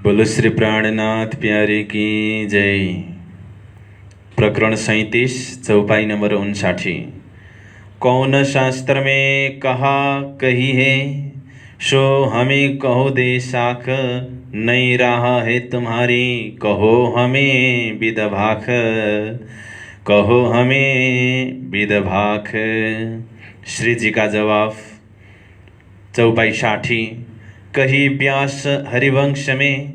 बोलो श्री प्राणनाथ प्यारे की जय। प्रकरण 37 चौपाई नंबर 59। कौन शास्त्र में कहा कही है, सो हमें कहो दे साख। नहीं रहा है तुम्हारी, कहो हमें विदभाख। कहो हमें विदभाख। श्री जी का जवाब चौपाई 60। कही व्यास हरिवंश में,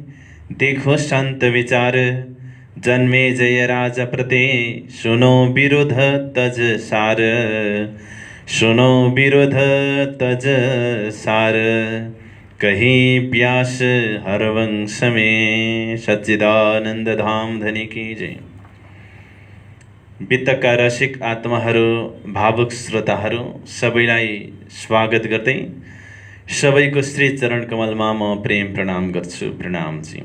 देखो संत विचार। जन्मे जय राज प्रते, सुनो विरोध तज सार। सुनो विरोध तज सार। कही व्यास हरवंश में, सच्चिदानंद धाम धनी की जय। वित्तका रसिक आत्माहरू, भावुक श्रोताहरू सबैलाई स्वागत गर्दै सबैको श्री चरण कमलमा म प्रेम प्रणाम गर्छु। प्रणाम जी।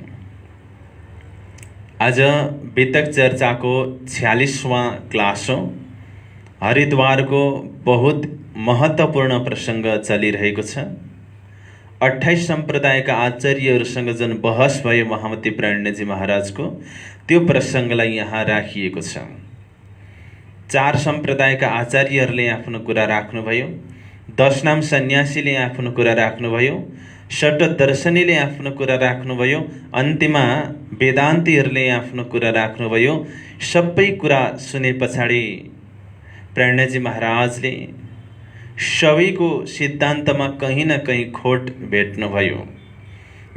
आज वितक चर्चाको 46वां क्लास हो। हरिद्वारको बहुत महत्त्वपूर्ण प्रसङ्ग चलिरहेको छ। 28 सम्प्रदायका आचार्यहरूसँग जुन बहस भयो महामती प्राणजी महाराजको, त्यो प्रसङ्गलाई यहाँ राखिएको छ। 4 सम्प्रदायका आचार्यहरूले आफ्नो कुरा राख्नुभयो। 10 नाम सन्यासीले आफ्नो कुरा राख्नुभयो। षट दर्शनीले आफ्नो कुरा राख्नुभयो। अन्तिममा वेदान्तीहरूले आफ्नो कुरा राख्नुभयो। सबै कुरा सुने पछाडि प्राणजी महाराजले सबैको सिद्धान्तमा कहीँ न कहीँ खोट भेट्नुभयो।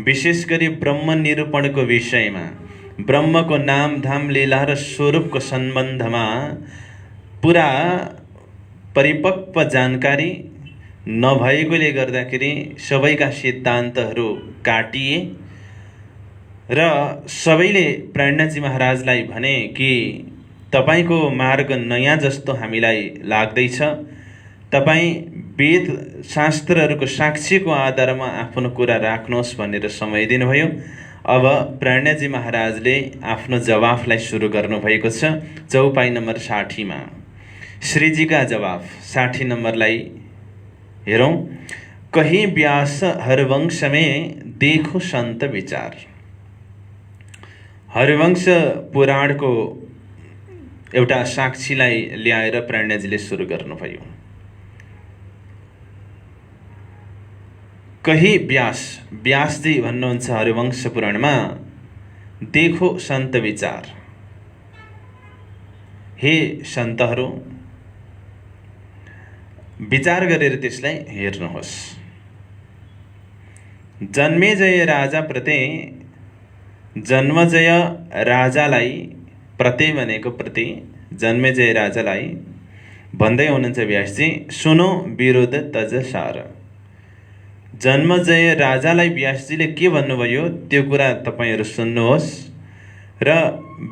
विशेष गरी ब्रह्म निरूपणको विषयमा, ब्रह्मको नामधाम लीला र स्वरूपको सम्बन्धमा पुरा परिपक्व जानकारी नभएकोले गर्दाखेरि सबैका सिद्धान्तहरू काटिए र सबैले प्राणजी महाराजलाई भने कि तपाईको मार्ग नयाँ जस्तो हामीलाई लाग्दैछ। तपाईँ वेद शास्त्रहरूको साक्षीको आधारमा आफ्नो कुरा राख्नुहोस् भनेर समय दिनुभयो। अब प्राणजी महाराजले आफ्नो जवाफलाई सुरु गर्नुभएको छ। चौपाई नम्बर 60मा श्रीजीका जवाफ 60 नम्बरलाई हेरौँ। कही व्यास हरिवंश में, देखो संत विचार। हरिवंश पुराणको एउटा साक्षीलाई ल्याएर प्राणजीले सुरु गर्नुभयो। कही व्यासजी भन्नुहुन्छ हरिवंश पुराणमा, देखो संत विचार। हे सन्तहरू, विचार गरेर त्यसलाई हेर्नुहोस्। जन्मेजय राजा प्रते, जन्मजय राजालाई, प्रते भनेको प्रति, जन्मेजय राजालाई भन्दै हुनुहुन्छ व्यासजी, सुनो विरोध तज सार। जन्मजय राजालाई व्यासजीले के भन्नुभयो त्यो कुरा तपाईँहरू सुन्नुहोस् र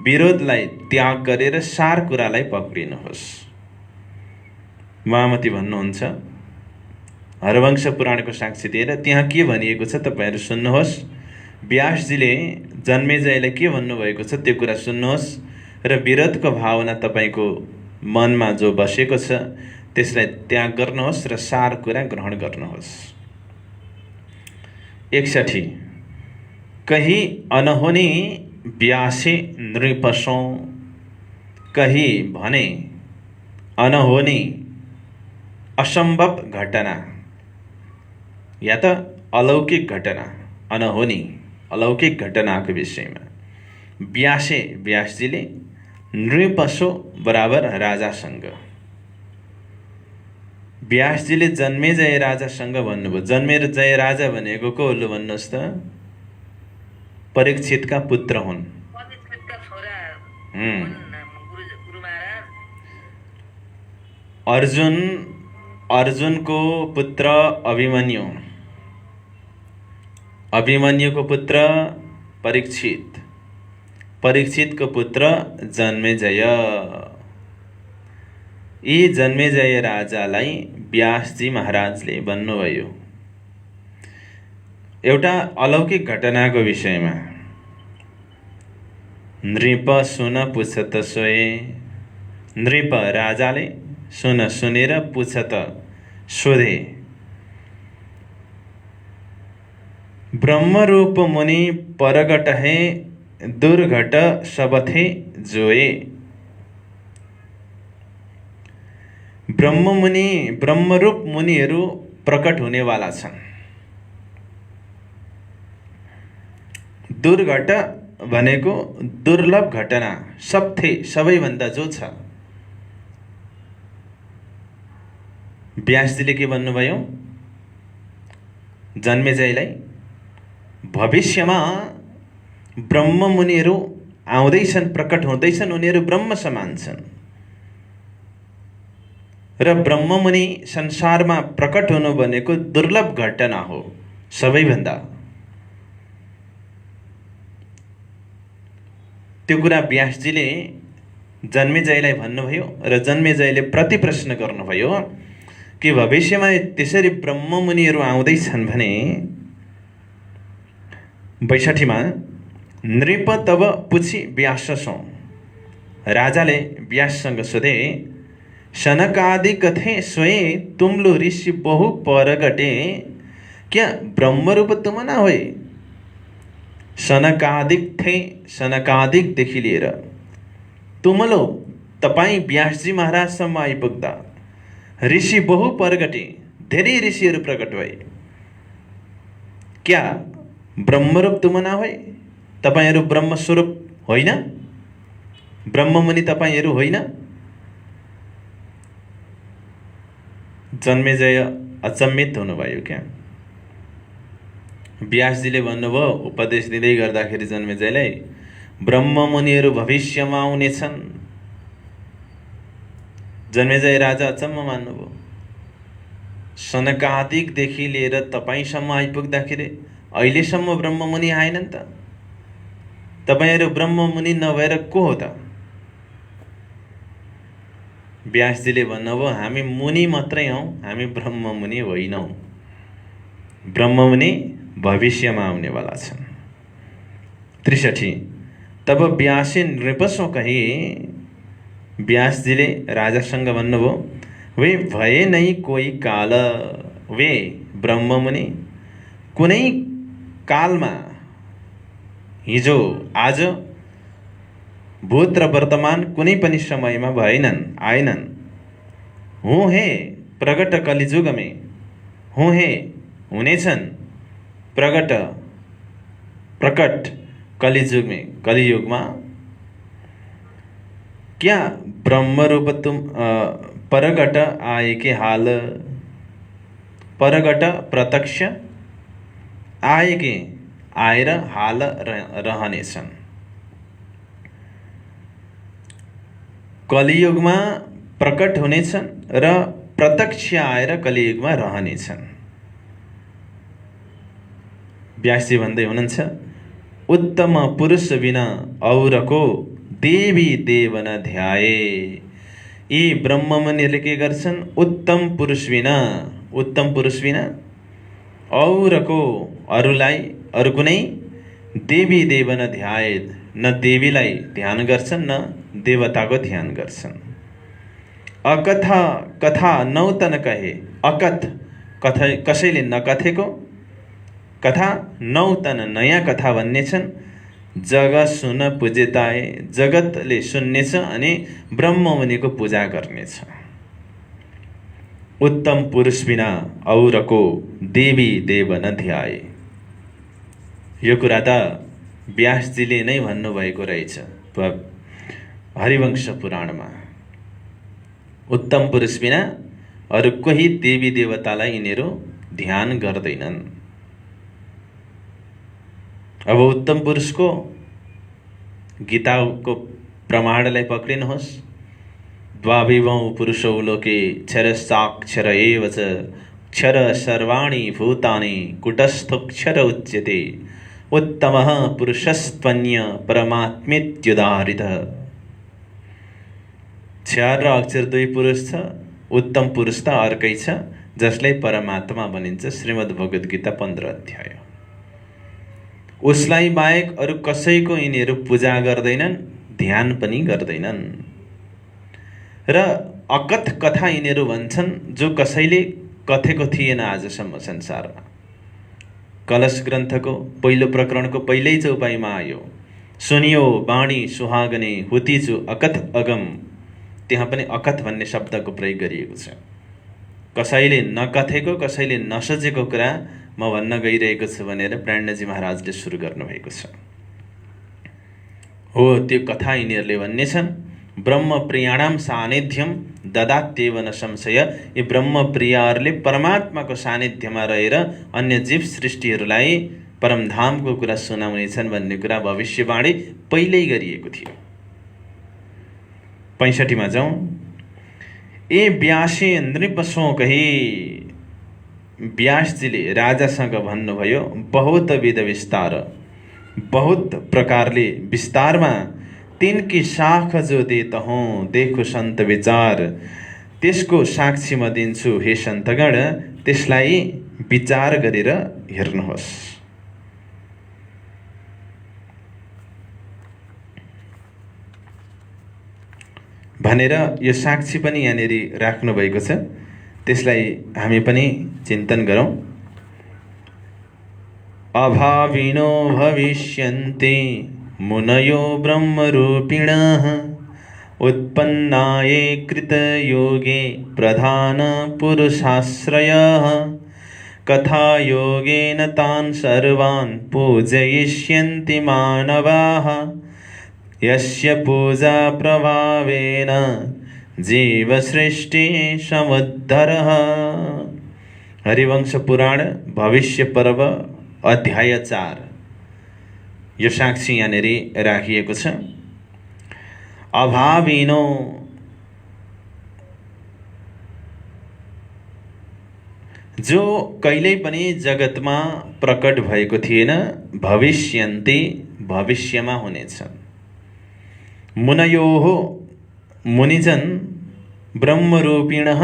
विरोधलाई त्याग गरेर सार कुरालाई पक्रिनुहोस्। महामती भन्नुहुन्छ हरवंश पुराणको साक्षी दिएर त्यहाँ के भनिएको छ तपाईँहरू सुन्नुहोस्। व्यासजीले जन्मेजयलाई के भन्नुभएको छ त्यो कुरा सुन्नुहोस् र विरोधको भावना तपाईँको मनमा जो बसेको छ त्यसलाई त्याग गर्नुहोस् र सार कुरा ग्रहण गर्नुहोस्। 61 कही अनहोनी व्यासे नृपसों। कही भने अनहोनी असंभव घटना या त अलौकिक घटना, अनहोनी अलौकिक घटनाको विषयमा व्यासे व्यासजीले नृपसो बराबर राजासँग, व्यासजीले जन्मेजय राजासँग भन्नुभयो। जन्मेजय राजा भनेको को हो भन्नुहोस् त? परीक्षितका पुत्र हुन्। अर्जुनको पुत्र अभिमन्यु, अभिमन्युको पुत्र परीक्षित, परीक्षितको पुत्र जन्मेजय। यी जन्मेजय राजालाई व्यासजी महाराजले भन्नुभयो एउटा अलौकिक घटनाको विषयमा। नृप सुन पुछत सोए। नृप राजाले सुनेर पुछत सोधे। ब्रह्मरूप मुनि परगट है दुर्घट सबथे जोए। ब्रह्मरूप मुनिहरू प्रकट हुनेवाला छन्। दुर्घट भनेको दुर्लभ घटना, सबथे सबैभन्दा जो छ। व्यासजीले के भन्नुभयो जन्मेजयलाई, भविष्यमा ब्रह्म मुनिहरू आउँदैछन्, प्रकट हुँदैछन्, उनीहरू ब्रह्म समान छन् र ब्रह्ममुनि संसारमा प्रकट हुनु भनेको दुर्लभ घटना हो सबैभन्दा। त्यो कुरा व्यासजीले जन्मेजयलाई भन्नुभयो र जन्मेजयले प्रति प्रश्न गर्नुभयो कि भविष्यमा त्यसरी ब्रह्ममुनिहरू आउँदैछन् भने 62मा नृप तब पुछि व्याससौँ। राजाले व्याससँग सोधे, सनकादि कथे स्वयं तुमलो ऋषि बहु परगटे, क्या ब्रह्मरूप तुम न होए? सनकादिक थे, सनकादिकदेखि लिएर तुमलो तपाईँ व्यासजी महाराजसम्म आइपुग्दा ऋषि बहु परगटे, धेरै ऋषिहरू प्रकट भए। क्या ब्रह्मरूप तुम न होए? तपाईहरू ब्रह्मस्वरूप होइन? ब्रह्ममुनि तपाईँहरू होइन? जन्मेजय अचम्मित हुनुभयो। क्या व्यासजीले भन्नुभयो उपदेश दिँदै गर्दाखेरि जन्मेजयलाई, ब्रह्ममुनिहरू भविष्यमा आउनेछन्। जन्मेजय राजा अचम्म मान्नुभयो। सनकादिकदेखि लिएर तपाईँसम्म आइपुग्दाखेरि अहिलेसम्म ब्रह्ममुनि आएनन् त? तपाईँहरू ब्रह्ममुनि नभएर को हो त? व्यासजीले भन्नुभयो, हामी मुनि मात्रै हौँ, हामी ब्रह्ममुनि होइनौँ। ब्रह्ममुनि भविष्यमा आउनेवाला छन्। 63 तब व्यासे नृपसो कहे, व्यासजीले राजासँग भन्नुभयो, वे भए नै कोही काल, वे ब्रह्ममुनि कुनै कालमा, हिजो आज भूत र वर्तमान कुनै पनि समयमा भएनन्, आएनन्। हुँ हे प्रगट कलिजुगमे, हुँ हे हुनेछन् प्रकट कलिजुगमे, कलियुगमा। क्या ब्रह्मरूप तुम परगट आए के हाल, परगट प्रत्यक्ष आए के आएर हाल रहनेछन्। कलियुगमा प्रकट हुनेछन् र प्रत्यक्ष आएर कलियुगमा रहनेछन्। व्यासजी भन्दै हुनुहुन्छ, उत्तम पुरुष बिना औरको देवी देव न ध्याए। यी ब्रह्ममुनिहरूले के गर्छन्? उत्तम पुरुष बिना औरको, अरूलाई, अरू कुनै देवी देव न ध्याए, न देवीलाई ध्यान गर्छन् न देवताको ध्यान गर्छन्। अकथा कथा नौतन कहे, अकथ कथा कसैले नकथेको कथा, नौतन नयाँ कथा भन्ने छन्। जगत सुन पूजिताए, जगतले सुन्नेछ अनि ब्रह्ममुनिको पूजा गर्नेछ। उत्तम पुरुष बिना औरको देवी देव न ध्याए। यो कुरा त व्यासजीले नै भन्नुभएको रहेछ हरिवंश पुराणमा। उत्तम पुरुष बिना अरू कोही देवी देवतालाई यिनीहरू ध्यान गर्दैनन्। अब उत्तम पुरुषको गीताको प्रमाणलाई पक्रिनुहोस्। द्वाविमौ पुरुषौ लोके क्षरश्चाक्षर एव च, क्षर सर्वाणि भूतानि कुटस्थोक्षर उच्यते, उत्तमः पुरुषस्त्वन्य परमात्मेत्युदाहृतः। क्षर र अक्षर दुई पुरुष छ, उत्तम पुरुष त अर्कै छ जसलाई परमात्मा भनिन्छ। श्रीमद् भगवत गीता 15 अध्याय। उसलाई बाहेक अरू कसैको यिनीहरू पूजा गर्दैनन्, ध्यान पनि गर्दैनन्। र अकथ कथा यिनीहरू भन्छन् जो कसैले कथेको थिएन आजसम्म संसारमा। कलश ग्रन्थको पहिलो प्रकरणको पहिल्यै चौपाईमा आयो, सुनियो वाणी सुहागने हुतिजु अकथ अगम। त्यहाँ पनि अकथ भन्ने शब्दको प्रयोग गरिएको छ। कसैले नकथेको, कसैले नसोचेको कुरा म भन्न गइरहेको छु भनेर प्राणजी महाराजले सुरु गर्नुभएको छ। हो त्यो कथा यिनीहरूले भन्ने छन्, ब्रह्म प्रियाणाम सानिध्यम ददात्येव न संशय। यी ब्रह्म प्रियाहरूले परमात्माको सानिध्यमा रहेर अन्य जीव सृष्टिहरूलाई परमधामको कुरा सुनाउनेछन् भन्ने कुरा भविष्यवाणी पहिल्यै गरिएको थियो। 65 मा जाउँ। ए व्यासे नृपसो कही, व्यासजीले राजासँग भन्नुभयो बहुत विध विस्तार, बहुत प्रकारले विस्तारमा, तिनकी शाख जो देत हूँ देखो सन्त विचार। त्यसको साक्षी म दिन्छु हे सन्तगण, त्यसलाई विचार गरेर हेर्नुहोस् भनेर यो साक्षी पनि यहाँनिर राख्नु भएको छ। त्यसलाई हामी पनि चिन्तन गरौँ। अभाविनो भविष्यन्ति मुनयो ब्रह्मरूपिणः, उत्पन्नाये कृतयोगे प्रधान पुरुषाश्रयः। कथायोगेन तान् सर्वान् पूजयिष्यन्ति मानवाः, यस्य पूजा प्रभावेन जीवसृष्टि समुद्धरः। हरिवंश पुराण भविष्य पर्व अध्याय 4 यो साक्षी यहाँनिर राखिएको छ। अभाविनो, जो कहिल्यै पनि जगतमा प्रकट भएको थिएन, भविष्यन्ति भविष्यमा हुनेछन्। मुनयोः मुनिजन, ब्रह्मरूपिणः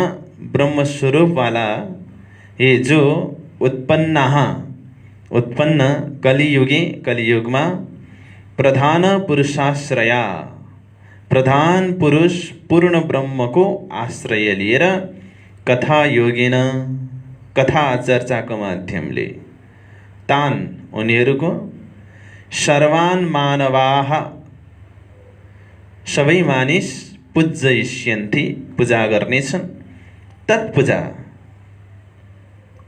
ब्रह्मस्वरूप वाला, ये जो उत्पन्नाः उत्पन्न कलियुगे कलियुगमा, प्रधान पुरुषाश्रया प्रधान पुरुष पूर्ण ब्रह्मको आश्रय लिएर, कथा योगेन कथा चर्चाको माध्यमले, तान उनीहरूको, सर्वान मानवाः सबै मानिस, पूजयिष्यन्ति पूजा गर्नेछन्। तत्पूजा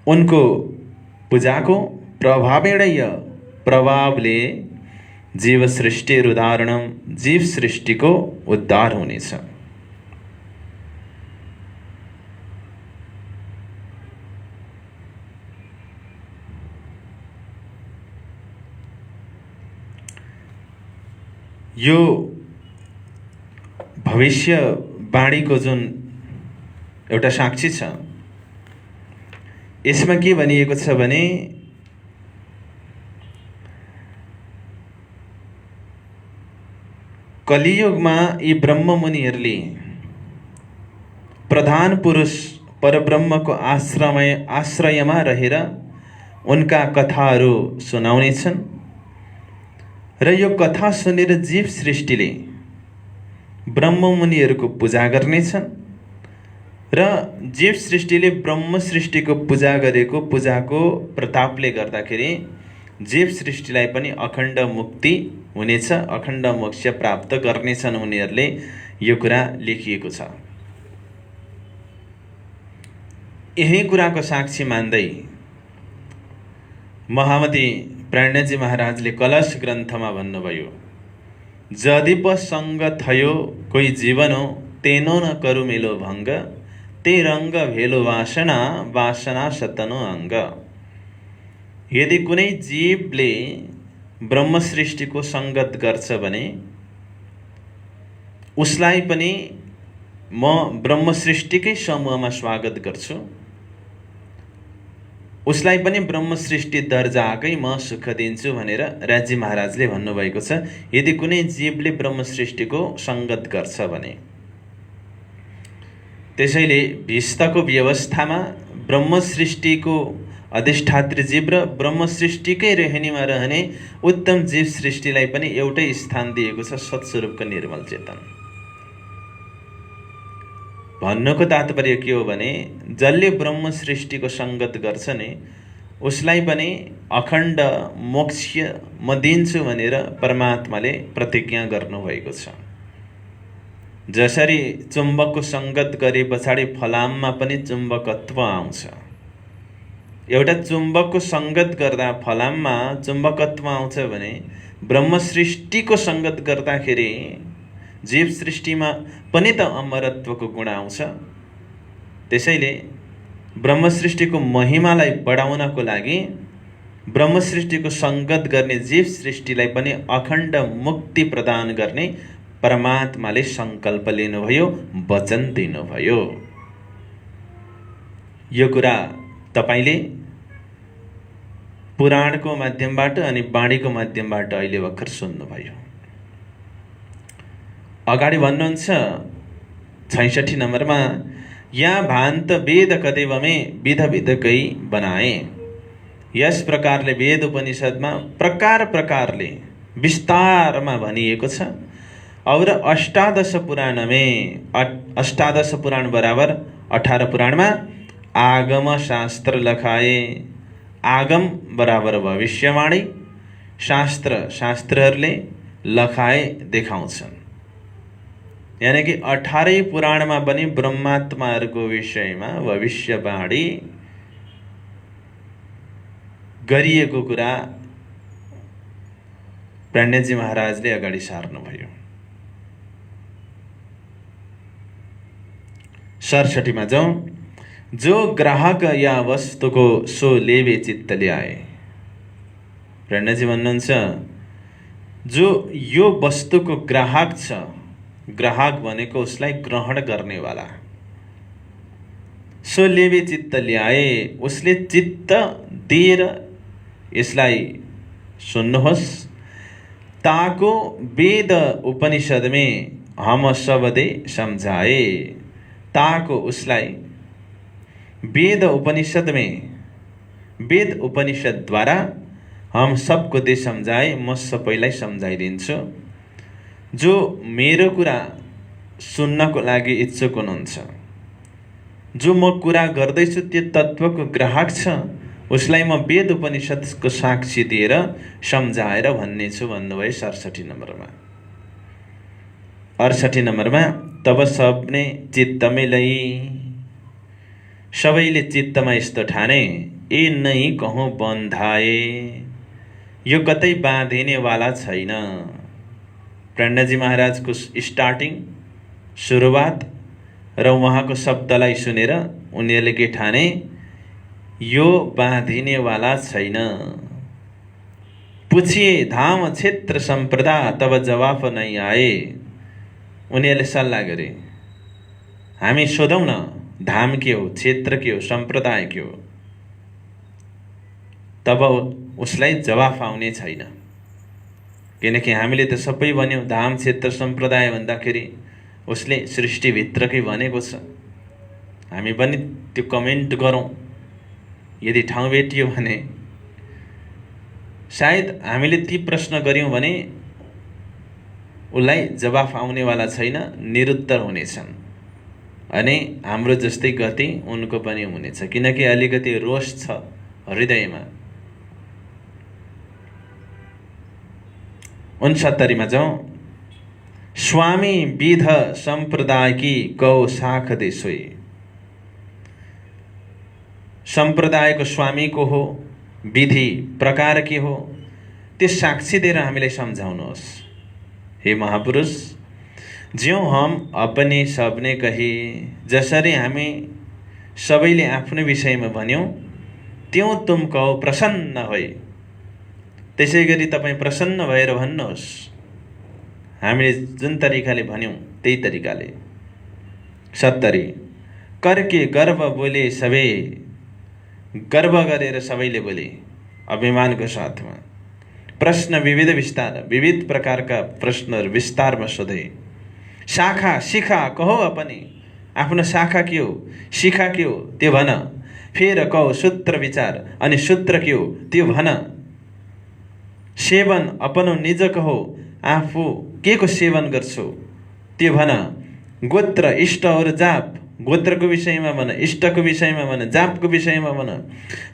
उनको पूजाको प्रभावेणय प्रभावले जीव सृष्टि उदाहरणम, जीव सृष्टिको उद्धार हुनेछ। यो भविष्यवाणीको जुन एउटा साक्षी छ, यसमा के भनिएको छ भने, कलियुगमा यी ब्रह्ममुनिहरूले प्रधान पुरुष परब्रह्मको आश्रयमा रहेर उनका कथाहरू सुनाउनेछन् र यो कथा सुनेर जीव सृष्टिले ब्रह्ममुनिहरूको पूजा गर्नेछन् र जीव सृष्टिले ब्रह्म सृष्टिको पूजा गरेको पूजाको प्रतापले गर्दाखेरि जीव सृष्टिलाई पनि अखण्ड मुक्ति हुनेछ, अखण्ड मोक्ष प्राप्त गर्नेछन् उनीहरूले, यो कुरा लेखिएको छ। यही कुराको साक्षी मान्दै महामती प्राणजी महाराजले कलश ग्रन्थमा भन्नुभयो, जदिप सङ्ग थयो कोही जीवनो, तेनो न करु मेलो भङ्ग, ते रङ्ग भेलो वासना, वासना सतनो अङ्ग। यदि कुनै जीवले ब्रह्म सृष्टिको सङ्गत गर्छ भने उसलाई पनि म ब्रह्म सृष्टिकै समूहमा स्वागत गर्छु, उसलाई पनि ब्रह्म सृष्टि दर्जाकै म सुख दिन्छु भनेर राजी महाराजले भन्नुभएको छ। यदि कुनै जीवले ब्रह्म सृष्टिको सङ्गत गर्छ भने, त्यसैले भिस्तको व्यवस्थामा ब्रह्म सृष्टिको अधिष्ठात्री जीव र ब्रह्म सृष्टिकै रहनीमा रहने उत्तम जीव सृष्टिलाई पनि एउटै स्थान दिएको छ, सत्स्वरूपको निर्मल चेतन। भन्नुको तात्पर्य के हो भने, जसले ब्रह्म सृष्टिको सङ्गत गर्छ नि उसलाई पनि अखण्ड मोक्ष म दिन्छु भनेर परमात्माले प्रतिज्ञा गर्नुभएको छ। जसरी चुम्बकको सङ्गत गरे पछाडि फलाममा पनि चुम्बकत्व आउँछ, एउटा चुम्बकको सङ्गत गर्दा फलाममा चुम्बकत्व आउँछ भने ब्रह्म सृष्टिको सङ्गत गर्दाखेरि जीव सृष्टिमा पनि त अमरत्वको गुण आउँछ। त्यसैले ब्रह्म सृष्टिको महिमालाई बढाउनको लागि ब्रह्म सृष्टिको सङ्गत गर्ने जीव सृष्टिलाई पनि अखण्ड मुक्ति प्रदान गर्ने परमात्माले सङ्कल्प लिनुभयो, वचन दिनुभयो। यो कुरा तपाईले पुराणको माध्यमबाट अनि वाणीको माध्यमबाट अहिले भर्खर सुन्नुभयो। अगाडि भन्नुहुन्छ 66 नम्बरमा, या भान्त वेद कदेवमे विध विधकै बनाए। यस प्रकारले वेद उपनिषदमा प्रकार प्रकारले विस्तारमा भनिएको छ। और अष्टादश पुराणमे, अष्टादश पुराण बराबर 18 पुराणमा आगम शास्त्र लखाए। आगम बराबर भविष्यवाणी, शास्त्र शास्त्रहरूले लखाए देखाउँछन्। यानी कि 18 पुराणमा पनि ब्रह्मात्माहरूको विषयमा भविष्यवाणी गरिएको कुरा प्राण्यजी महाराजले अगाडि सार्नुभयो। 67 मा जाउँ। जो ग्राहक या वस्तुको सो लेवे चित्त ल्याए। प्राण्यजी भन्नुहुन्छ, जो यो वस्तुको ग्राहक छ, ग्राहक भनेको उसलाई ग्रहण गर्नेवाला, सो लेवे चित्त ल्याए, उसले चित्त दिएर यसलाई सुन्नुहोस्। ताको वेद उपनिषद में हम सबदे समझाए। ताको उसलाई वेद उपनिषद में, वेद उपनिषद द्वारा हम सबको दे समझाए, म सबैलाई सम्झाइदिन्छु। जो मेरो कुरा सुन्नको लागि इच्छुक हुनुहुन्छ, जो म कुरा गर्दैछु त्यो तत्त्वको ग्राहक छ, उसलाई म वेद उपनिषदको साक्षी दिएर सम्झाएर भन्नेछु भन्नुभयो 67 नम्बरमा। 68 नम्बरमा, तब सबने चित्तमे लई। सबैले चित्तमा यस्तो ठाने, ए नै कहूँ बन्धाए, यो कतै बाँधिनेवाला छैन। प्राण्यजी महाराजको स्टार्टिङ, सुरुवात र उहाँको शब्दलाई सुनेर उनीहरूले के ठाने, यो बाँधिनेवाला छैन। पुछिए धाम क्षेत्र सम्प्रदा, तब जवाफ नै आए। उनीहरूले सल्लाह गरे, हामी सोधौँ न, धाम के हो, क्षेत्र के हो, सम्प्रदाय के हो। तब उसलाई जवाफ आउने छैन। किनकि हामीले त सबै भन्यौँ, धाम क्षेत्र सम्प्रदाय भन्दाखेरि उसले सृष्टिभित्रकै भनेको छ। हामी पनि त्यो कमेन्ट गरौँ, यदि ठाउँ भेटियो भने। सायद हामीले ती प्रश्न गऱ्यौँ भने उसलाई जवाफ आउनेवाला छैन, निरुत्तर हुनेछन्। अनि हाम्रो जस्तै गति उनको पनि हुनेछ, किनकि अलिकति रोष छ हृदयमा। 69 मा जाउँ। स्वामी विध संप्रदाय की कौ साख देशोई। संप्रदायको स्वामी को हो, विधि प्रकार के हो, त्यो साक्षी दिएर हामीलाई सम्झाउनुहोस्। हे महापुरुष, ज्यों हम अपने सबने कही, जसरी हामी सबैले आफ्नो विषयमा भन्यौँ, त्यों तुम कहो प्रसन्न भई। त्यसै गरी तपाईँ प्रसन्न भएर भन्नुहोस्। हामीले जुन तरिकाले भन्यौँ त्यही तरिकाले। 70 करके गर्व बोले सबे। गर्व गरेर सबैले बोले अभिमानको साथमा। प्रश्न विविध विस्तार, विविध प्रकारका प्रश्नहरू विस्तारमा सोधे। शाखा शिखा कहो अपनी, आफ्नो शाखा के हो, शिखा के हो त्यो भन। फेर कहो सूत्र विचार, अनि सूत्र के हो त्यो भन। सेवन अपनो निज कहो, आफू के को सेवन गर्छौ त्यो भन। गोत्र इष्ट और जाप, गोत्रको विषयमा भन, इष्टको विषयमा भन, जापको विषयमा भन,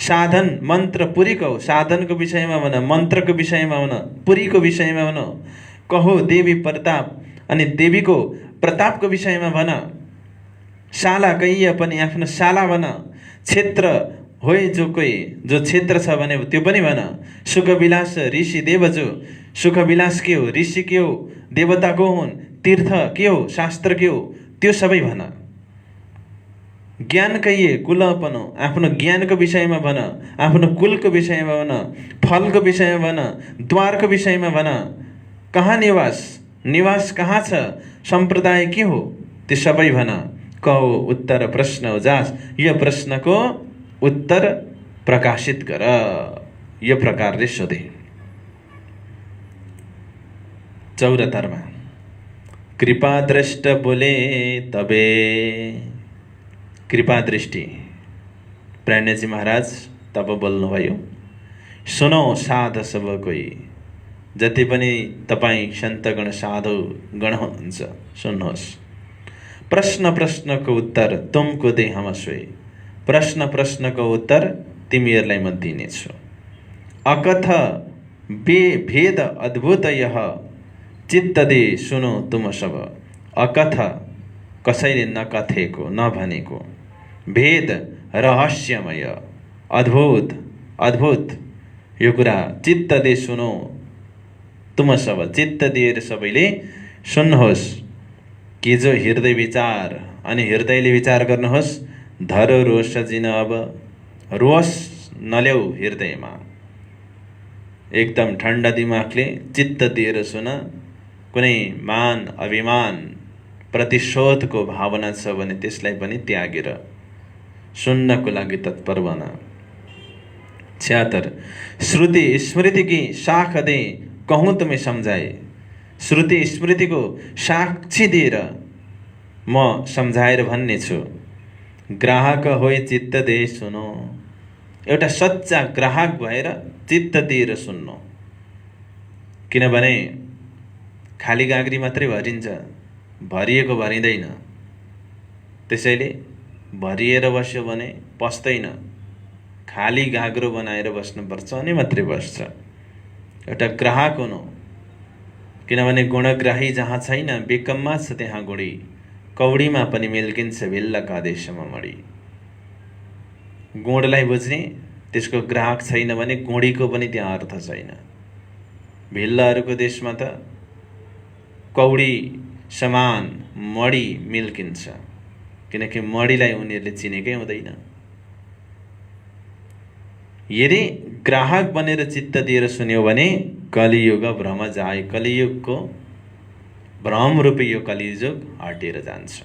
साधन मन्त्र पुरीको साधनको विषयमा भन, मन्त्रको विषयमा भन, पुरीको विषयमा भन, कहो देवी प्रताप अनि देवीको प्रतापको विषयमा भन, शाला कैया पनि आफ्नो शाला भन, क्षेत्र होइ जो कोही जो क्षेत्र छ भने त्यो पनि भन, सुखविलास ऋषि देवजो, सुखविलास के हो, ऋषि के हो, देवता को हुन्, तीर्थ के हो, शास्त्र के हो, त्यो सबै भन। ज्ञान कहिए कुलपनो आफ्नो ज्ञानको विषयमा भन, आफ्नो कुलको विषयमा भन, फलको विषयमा भन, द्वारको विषयमा भन, कहाँ निवास, निवास कहाँ छ, सम्प्रदाय के हो, त्यो सबै भन। कहो उत्तर प्रश्न उजास, यो प्रश्नको उत्तर प्रकाशित गर, यो प्रकारले सोधे। 74मा कृपा दृष्ट बोले तबे, कृपा दृष्टि प्राणजी महाराज तब बोल्नुभयो, सुनौ साध सब कोही, जति पनि तपाईँ सन्तगण साधु गण हुनुहुन्छ सुन्नुहोस्। प्रश्न प्रश्नको उत्तर तुमको दे हम सोही, प्रश्न प्रश्नको उत्तर तिमीहरूलाई म दिनेछु। अकथ भेद अद्भुत यह चित्त दे सुनो तुम सब, अकथ कसैले नकथेको नभनेको, भेद रहस्यमय अद्भुत अद्भुत यो कुरा चित्त दे सुनो तुम सब, चित्त दिएर सबैले सुन्नुहोस्। कि जो हृदय विचार अनि हृदयले विचार गर्नुहोस्, धर रोष जिन अब रोष नल्याऊ हृदयमा, एकदम ठन्डा दिमागले चित्त दिएर सुन। कुनै मान अभिमान प्रतिशोधको भावना छ भने त्यसलाई पनि त्यागेर सुन्नको लागि तत्पर बन। 76 श्रुति स्मृति की साख दे कहूँ तुम्हें समझाए, श्रुति स्मृतिको साक्षी दिएर म सम्झाएर भन्ने छु। ग्राहक होइ चित्त दे सुनो, एउटा सच्चा ग्राहक भएर चित्त दिएर सुन्नु। किनभने खाली गाग्री मात्रै भरिन्छ, भरिएको भरिँदैन। त्यसैले भरिएर बस्यो भने पस्दैन, खाली गाग्रो बनाएर बस्नुपर्छ अनि मात्रै बस्छ। एउटा ग्राहक हुनु, किनभने गुणग्राही जहाँ छैन बेकममा छ त्यहाँ गुडी, कौडीमा पनि मिल्किन्छ भिल्लका देशमा मडी। गुणलाई बुझ्ने त्यसको ग्राहक छैन भने गुडीको पनि त्यहाँ अर्थ छैन। भिल्लाहरूको देशमा त कौडी समान मडी मिल्किन्छ, किनकि मडीलाई उनीहरूले चिनेकै हुँदैन। यदि ग्राहक बनेर चित्त दिएर सुन्यो भने कलियुग भ्रम जाए, कलियुगको भ्रम रूपी यो कलियुग हटेर जान्छ।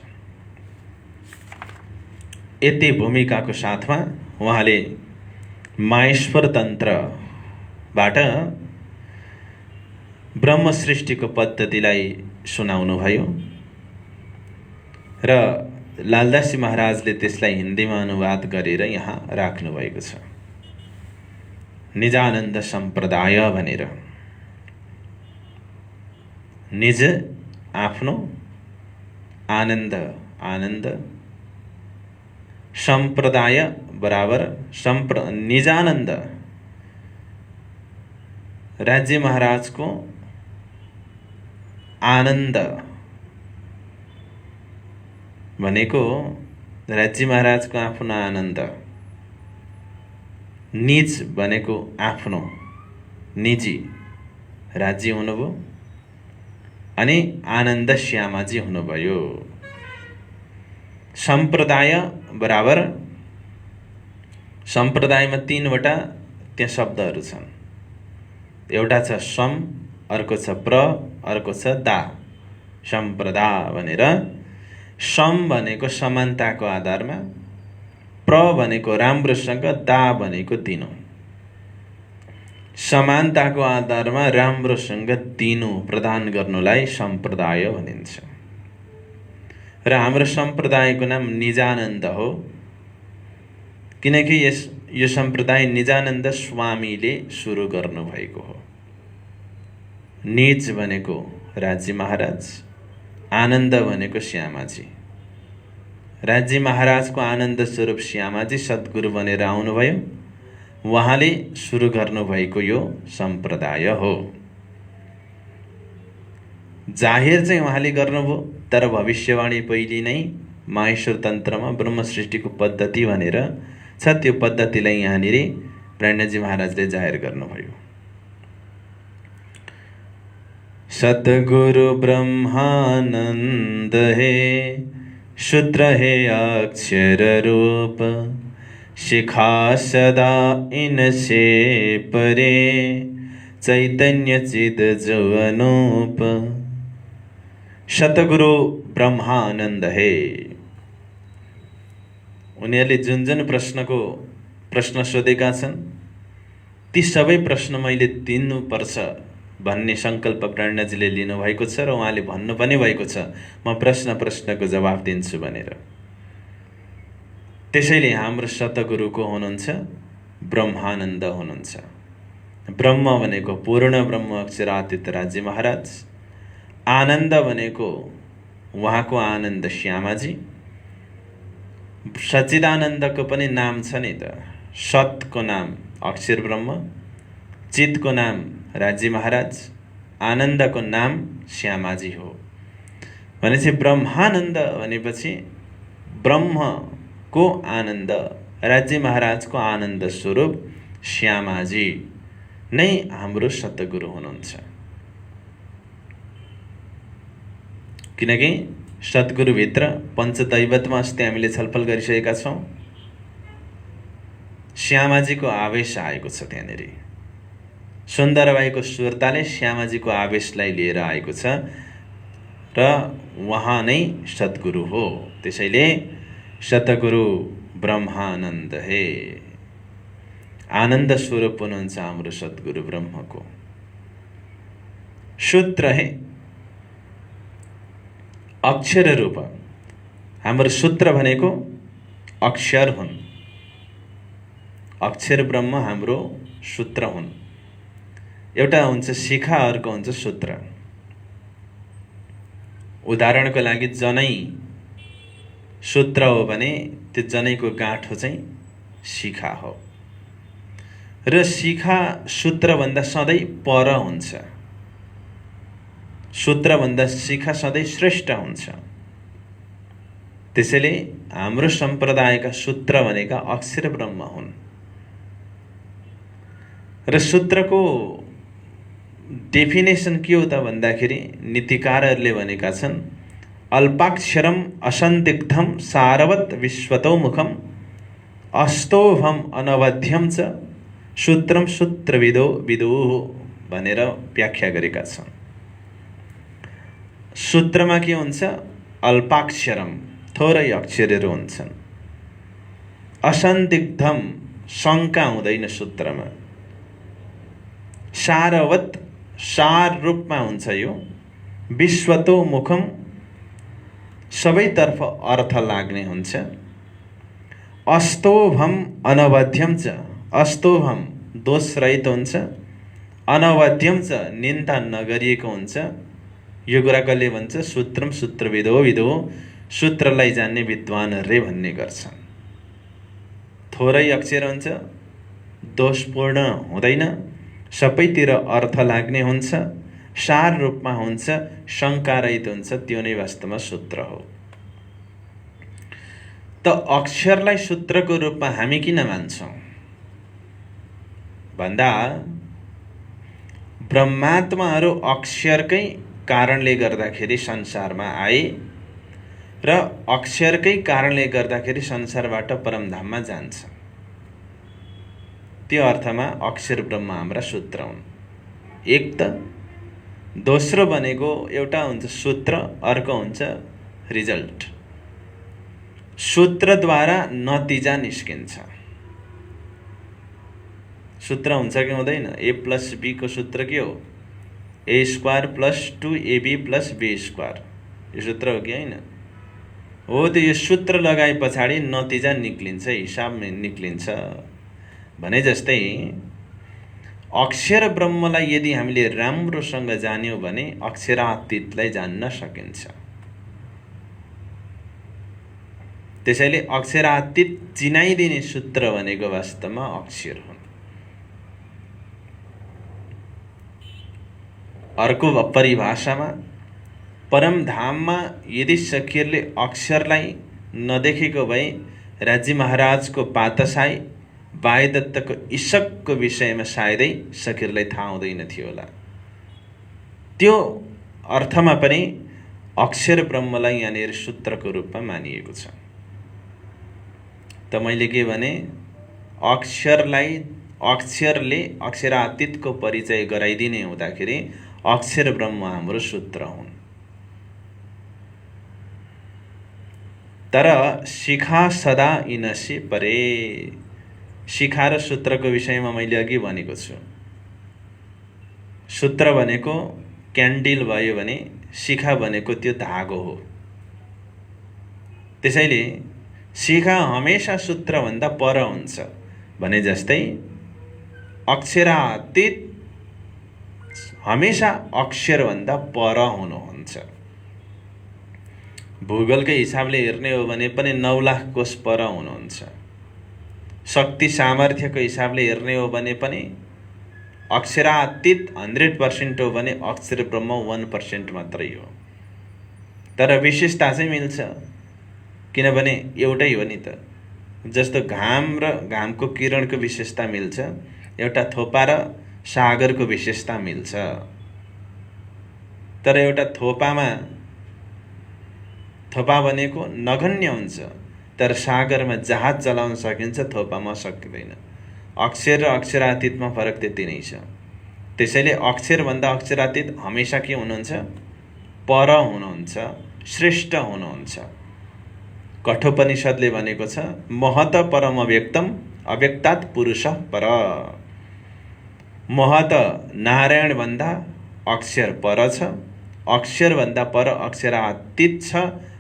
यति भूमिकाको साथमा उहाँले माहेश्वर तन्त्रबाट ब्रह्म सृष्टिको पद्धतिलाई सुनाउनु भयो र लालदासी महाराजले त्यसलाई हिन्दीमा अनुवाद गरेर यहाँ राख्नु भएको छ। निजानन्द सम्प्रदाय भनेर, निज आफ्नो, आनन्द आनन्द, सम्प्रदाय बराबर निजानन्द। राज्य महाराजको आनन्द भनेको राज्य महाराजको आफ्नो आनन्द, निज भनेको आफ्नो निजी राज्य हुनुभयो अनि आनन्द श्यामाजी हुनुभयो। सम्प्रदाय बराबर, सम्प्रदायमा 3वटा त्यहाँ शब्दहरू छन्। एउटा छ सम, अर्को छ प्र, अर्को छ दा। सम्प्रदा भनेर सम भनेको समानताको आधारमा, प्र भनेको राम्रोसँग, दा भनेको दिनु। समानताको आधारमा राम्रोसँग दिनु प्रदान गर्नुलाई सम्प्रदाय भनिन्छ। र हाम्रो सम्प्रदायको नाम निजानन्द हो, किनकि यो सम्प्रदाय निजानन्द स्वामीले सुरु गर्नुभएको हो। निज भनेको राज्य महाराज, आनन्द भनेको श्यामाजी राज्य महाराजको आनन्द स्वरूप श्यामाजी सद्गुरु बनेर आउनुभयो। उहाँले सुरु गर्नुभएको यो सम्प्रदाय हो। जाहेर चाहिँ उहाँले गर्नुभयो, तर भविष्यवाणी पहिले नै माहेश्वर तन्त्रमा ब्रह्म सृष्टिको पद्धति भनेर छ, त्यो पद्धतिलाई यहाँनिर प्राणजी महाराजले जाहेर गर्नुभयो। सद्गुरु ब्रह्मानन्द हे शूद्र हे अक्षर रूप, शिखा सदा इनसे परे, चैतन्य चिद जो अनूप। सद्गुरु ब्रह्मानन्द हे। उनीहरूले जुन जुन प्रश्न सोधेका छन् ती सबै प्रश्न मैले दिनुपर्छ भन्ने सङ्कल्प प्राणजीले लिनुभएको छ र उहाँले भन्नु पनि भएको छ म प्रश्नको जवाब दिन्छु भनेर। त्यसैले हाम्रो सद्गुरुको हुनुहुन्छ ब्रह्मानन्द हुनुहुन्छ। ब्रह्म भनेको पूर्ण ब्रह्म अक्षरातीत राज्य महाराज, आनन्द भनेको उहाँको आनन्द श्यामाजी, सच्चिदानन्दको पनि नाम छ नि त। सतको नाम अक्षर ब्रह्म, चितको नाम राज्य महाराज, आनन्दको नाम श्यामाजी हो। भनेपछि ब्रह्मानन्द भनेपछि ब्रह्मको आनन्द, राज्य महाराजको आनन्द स्वरूप श्यामाजी नै हाम्रो सद्गुरु हुनुहुन्छ। किनकि सद्गुरुभित्र पञ्चदैवतमा अस्ति हामीले छलफल गरिसकेका छौँ। श्यामाजीको आवेश आएको छ त्यहाँनिर। सुन्दरबाईको सुरताले श्यामाजीको आवेशलाई लिएर आएको छ र उहाँ नै सद्गुरु हो। त्यसैले सद्गुरु ब्रह्मानन्द हे, आनन्द स्वरूप हुनुहुन्छ हाम्रो सद्गुरु ब्रह्मको। शूद्र हे, अक्षर रूप, हाम्रो सूत्र भनेको अक्षर हुन्। अक्षर ब्रह्म हाम्रो सूत्र हुन्। एउटा हुन्छ शिखा, अर्को हुन्छ सूत्र। उदाहरणको लागि जनै सूत्र हो भने त्यो जनैको गाँठो चाहिँ शिखा हो र शिखा सूत्रभन्दा सधैँ पर हुन्छ। सूत्रभन्दा शिखा सधैँ श्रेष्ठ हुन्छ। त्यसैले हाम्रो सम्प्रदायका सूत्र भनेका अक्षर ब्रह्म हुन् र सूत्रको डेफिनेसन के हो त भन्दाखेरि नीतिकारहरूले भनेका छन् अल्पाक्षरम असन्दिग्धम सारवत विश्वतोमुखम अस्तोभम अनवध्यम च सूत्रम सूत्रविदो विदुः भनेर व्याख्या गरेका छन्। सूत्रमा के हुन्छ? अल्पाक्षरम, थोरै अक्षरहरू हुन्छन्। असन्दिग्धम, शङ्का हुँदैन सूत्रमा। सारवत, सार रूपमा हुन्छ यो। विश्वतोमुखम, सबैतर्फ अर्थ लाग्ने हुन्छ। अस्तोभम अनवध्यम च, अस्तोभम दोषरहित हुन्छ। अनवध्यम च, निन्दा नगरिएको हुन्छ। यो कुरा कसले भन्छ? सूत्रम सूत्रविदो विदो, सूत्रलाई जान्ने विद्वानहरूले भन्ने गर्छन्। थोरै अक्षर हुन्छ, दोषपूर्ण हुँदैन, सबैतिर अर्थ लाग्ने हुन्छ, सार रूपमा हुन्छ, शङ्का रहित हुन्छ। त्यो नै वास्तवमा सूत्र हो। त अक्षरलाई सूत्रको रूपमा हामी किन मान्छौँ भन्दा ब्रह्मात्माहरू अक्षरकै कारणले गर्दाखेरि संसारमा आए र अक्षरकै कारणले गर्दाखेरि संसारबाट परमधाममा जान्छ। त्यो अर्थमा अक्षर ब्रह्म हाम्रा सूत्र हुन्। एक त दोस्रो भनेको एउटा हुन्छ सूत्र, अर्को हुन्छ रिजल्ट। सूत्रद्वारा नतिजा निस्किन्छ। सूत्र हुन्छ कि हुँदैन? ए प्लस बी को सूत्र के हो? A square plus 2ab plus B square. यो सूत्र हो कि होइन? हो। त्यो यो सूत्र लगाए पछाडि नतिजा निक्लिन्छ, हिसाब निक्लिन्छ। भने जस्तै अक्षर ब्रह्मलाई यदि हामीले राम्रोसँग जान्यौँ भने अक्षरातीतलाई जान्न सकिन्छ। त्यसैले अक्षरातीत चिनाइदिने सूत्र भनेको वास्तवमा अक्षर हुन्। अर्को परिभाषामा परमधाममा यदि सखीहरूले अक्षरलाई नदेखेको भए राज्य महाराजको पातशाही वायुदत्तको इशकको विषयमा सायदै सखीहरूलाई थाहा हुँदैन थियो होला। त्यो अर्थमा पनि अक्षर ब्रह्मलाई यहाँनिर सूत्रको रूपमा मानिएको छ। त मैले के भने, अक्षरले अक्षरातीतको परिचय गराइदिने हुँदाखेरि अक्षर ब्रह्म हाम्रो सूत्र हुन्। तर शिखा सदा इनसे परे, शिखा र सूत्रको विषयमा मैले अघि भनेको छु। सूत्र भनेको क्यान्डिल भयो भने शिखा भनेको त्यो धागो हो। त्यसैले शिखा हमेशा सूत्रभन्दा पर हुन्छ भने जस्तै अक्षरातीत हमेशा अक्षरभन्दा पर हुनुहुन्छ। भूगोलकै हिसाबले हेर्ने हो भने पनि 9 लाख कोष पर हुनुहुन्छ। शक्ति सामर्थ्यको हिसाबले हेर्ने हो भने पनि अक्षरातीत 100% हो भने अक्षर ब्रह्म 1% मात्रै हो। तर विशेषता चाहिँ मिल्छ, किनभने एउटै हो नि त। जस्तो घाम र घामको किरणको विशेषता मिल्छ, एउटा थोपा र सागरको विशेषता मिल्छ। तर एउटा थोपा भनेको नगण्य हुन्छ, तर सागरमा जहाज चलाउन सकिन्छ, थोपामा सकिँदैन। अक्षर र अक्षरातीतमा फरक त्यति नै छ। त्यसैले अक्षरभन्दा अक्षरातीत हमेशा के हुनुहुन्छ? पर हुनुहुन्छ, श्रेष्ठ हुनुहुन्छ। कठोपनिषदले भनेको छ, महत परम अव्यक्तम अव्यक्तात् पुरुष पर। महत नारायणभन्दा अक्षर पर छ, अक्षरभन्दा पर अक्षरातीत छ,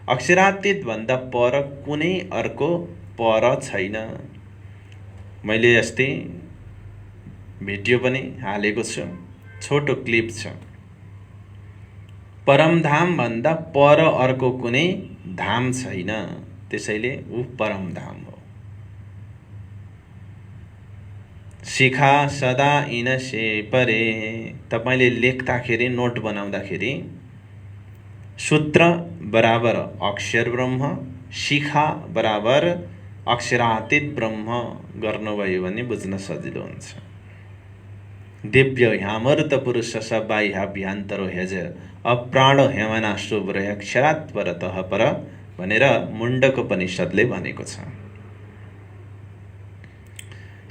अक्षरातीतभन्दा पर कुनै अर्को पर छैन। मैले अस्ति भिडियो पनि हालेको छु, छोटो क्लिप छ। परमधाम भन्दा पर अर्को कुनै धाम छैन, त्यसैले ऊ परमधाम हो। शिखा सदा इनसे परे। तपाईले लेख्दाखेरि, नोट बनाउँदाखेरि सूत्र बराबर अक्षर ब्रह्म, शिखा बराबर अक्षरातीत ब्रह्म गर्नुभयो भने बुझ्न सजिलो हुन्छ। दिव्य ह्यामर्त पुरुष सबाह्याभ्यान्तरो हेज अप्राण हेमना शुभ्र अक्षरात् परतः पर भनेर मुण्डकोपनिषदले भनेको छ।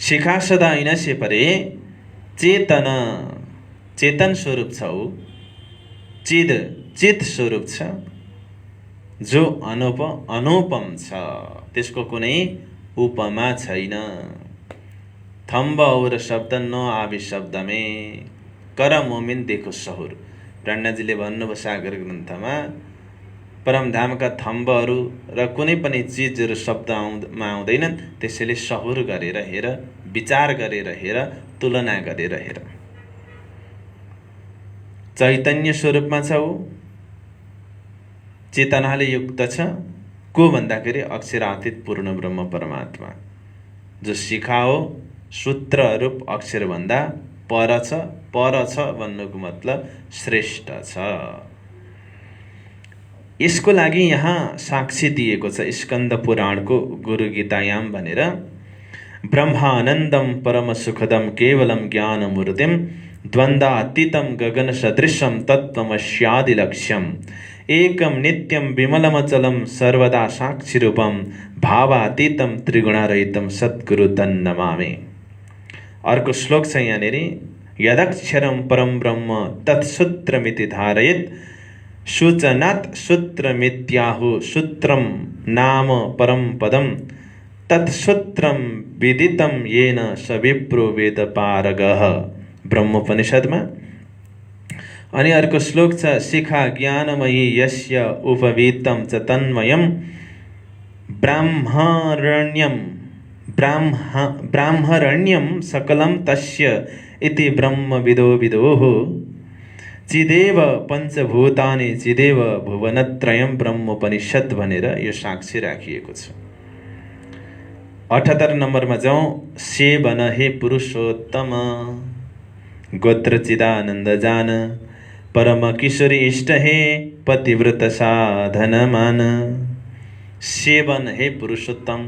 शिखा सदा इनसे परे, चेतन स्वरूप छ ऊ, चित स्वरूप छ, जो अनुपम छ, त्यसको कुनै उपमा छैन। थम्ब और शब्द न आवे शब्द में, कर मोमिन देखो सहुर। ब्रह्माजीले भन्नुभयो सागर ग्रन्थमा, परमधामका थम्बहरू र कुनै पनि चिजहरू शब्दमा आउँदैनन्, त्यसैले सहुर गरेर हेर, विचार गरेर हेर, तुलना गरेर हेर। चैतन्य स्वरूपमा छ ऊ, चेतनाले युक्त छ। को भन्दाखेरि अक्षरातीत पूर्ण ब्रह्म परमात्मा, जो शिखा हो, सूत्र रूप अक्षरभन्दा पर छ भन्नुको मतलब श्रेष्ठ छ। यसको लागि यहाँ साक्षी दिएको छ स्कन्द पुराणको गुरु गीतायाम भनेर, ब्रह्मानन्दम परम सुखदम केवलम ज्ञानमूर्तिम द्वन्द्वातीतं गगन सदृशम तत्त्वमस्यादिलक्ष्यम एकम नित्यम विमलमचलम सर्वदा साक्षिरूपम भावातीतं त्रिगुणारहितं सद्गुरु तन्नमामि। अर्को श्लोक छ यहाँनिर, यदक्षरम परम ब्रह्म तत्सूत्रमिति धारयेत् सूचनात् सूत्रमित्याहु सूत्रम नाम परम पदम तत्सूत्रम विदितं येन स विप्रो वेदपारगः। ब्रह्मोपनिषदमा। अनि अर्को श्लोक छ, शिखा ज्ञानमयी यस्य उपवीतं च तन्मयं ब्राह्मरण्यं सकलं तस्य इति ब्रह्मविदो विदोः। चिदेव पञ्चभूतानि चिदेव भुवनत्रयम् ब्रह्मोपनिषद भनेर यो साक्षी राखिएको छ। 78 नम्बरमा जाउँ। सेवन हे पुरुषोत्तम गोत्र चिदानन्द जान परम किशोरी इष्ट हे पतिव्रत साधन मान। सेवन हे पुरुषोत्तम,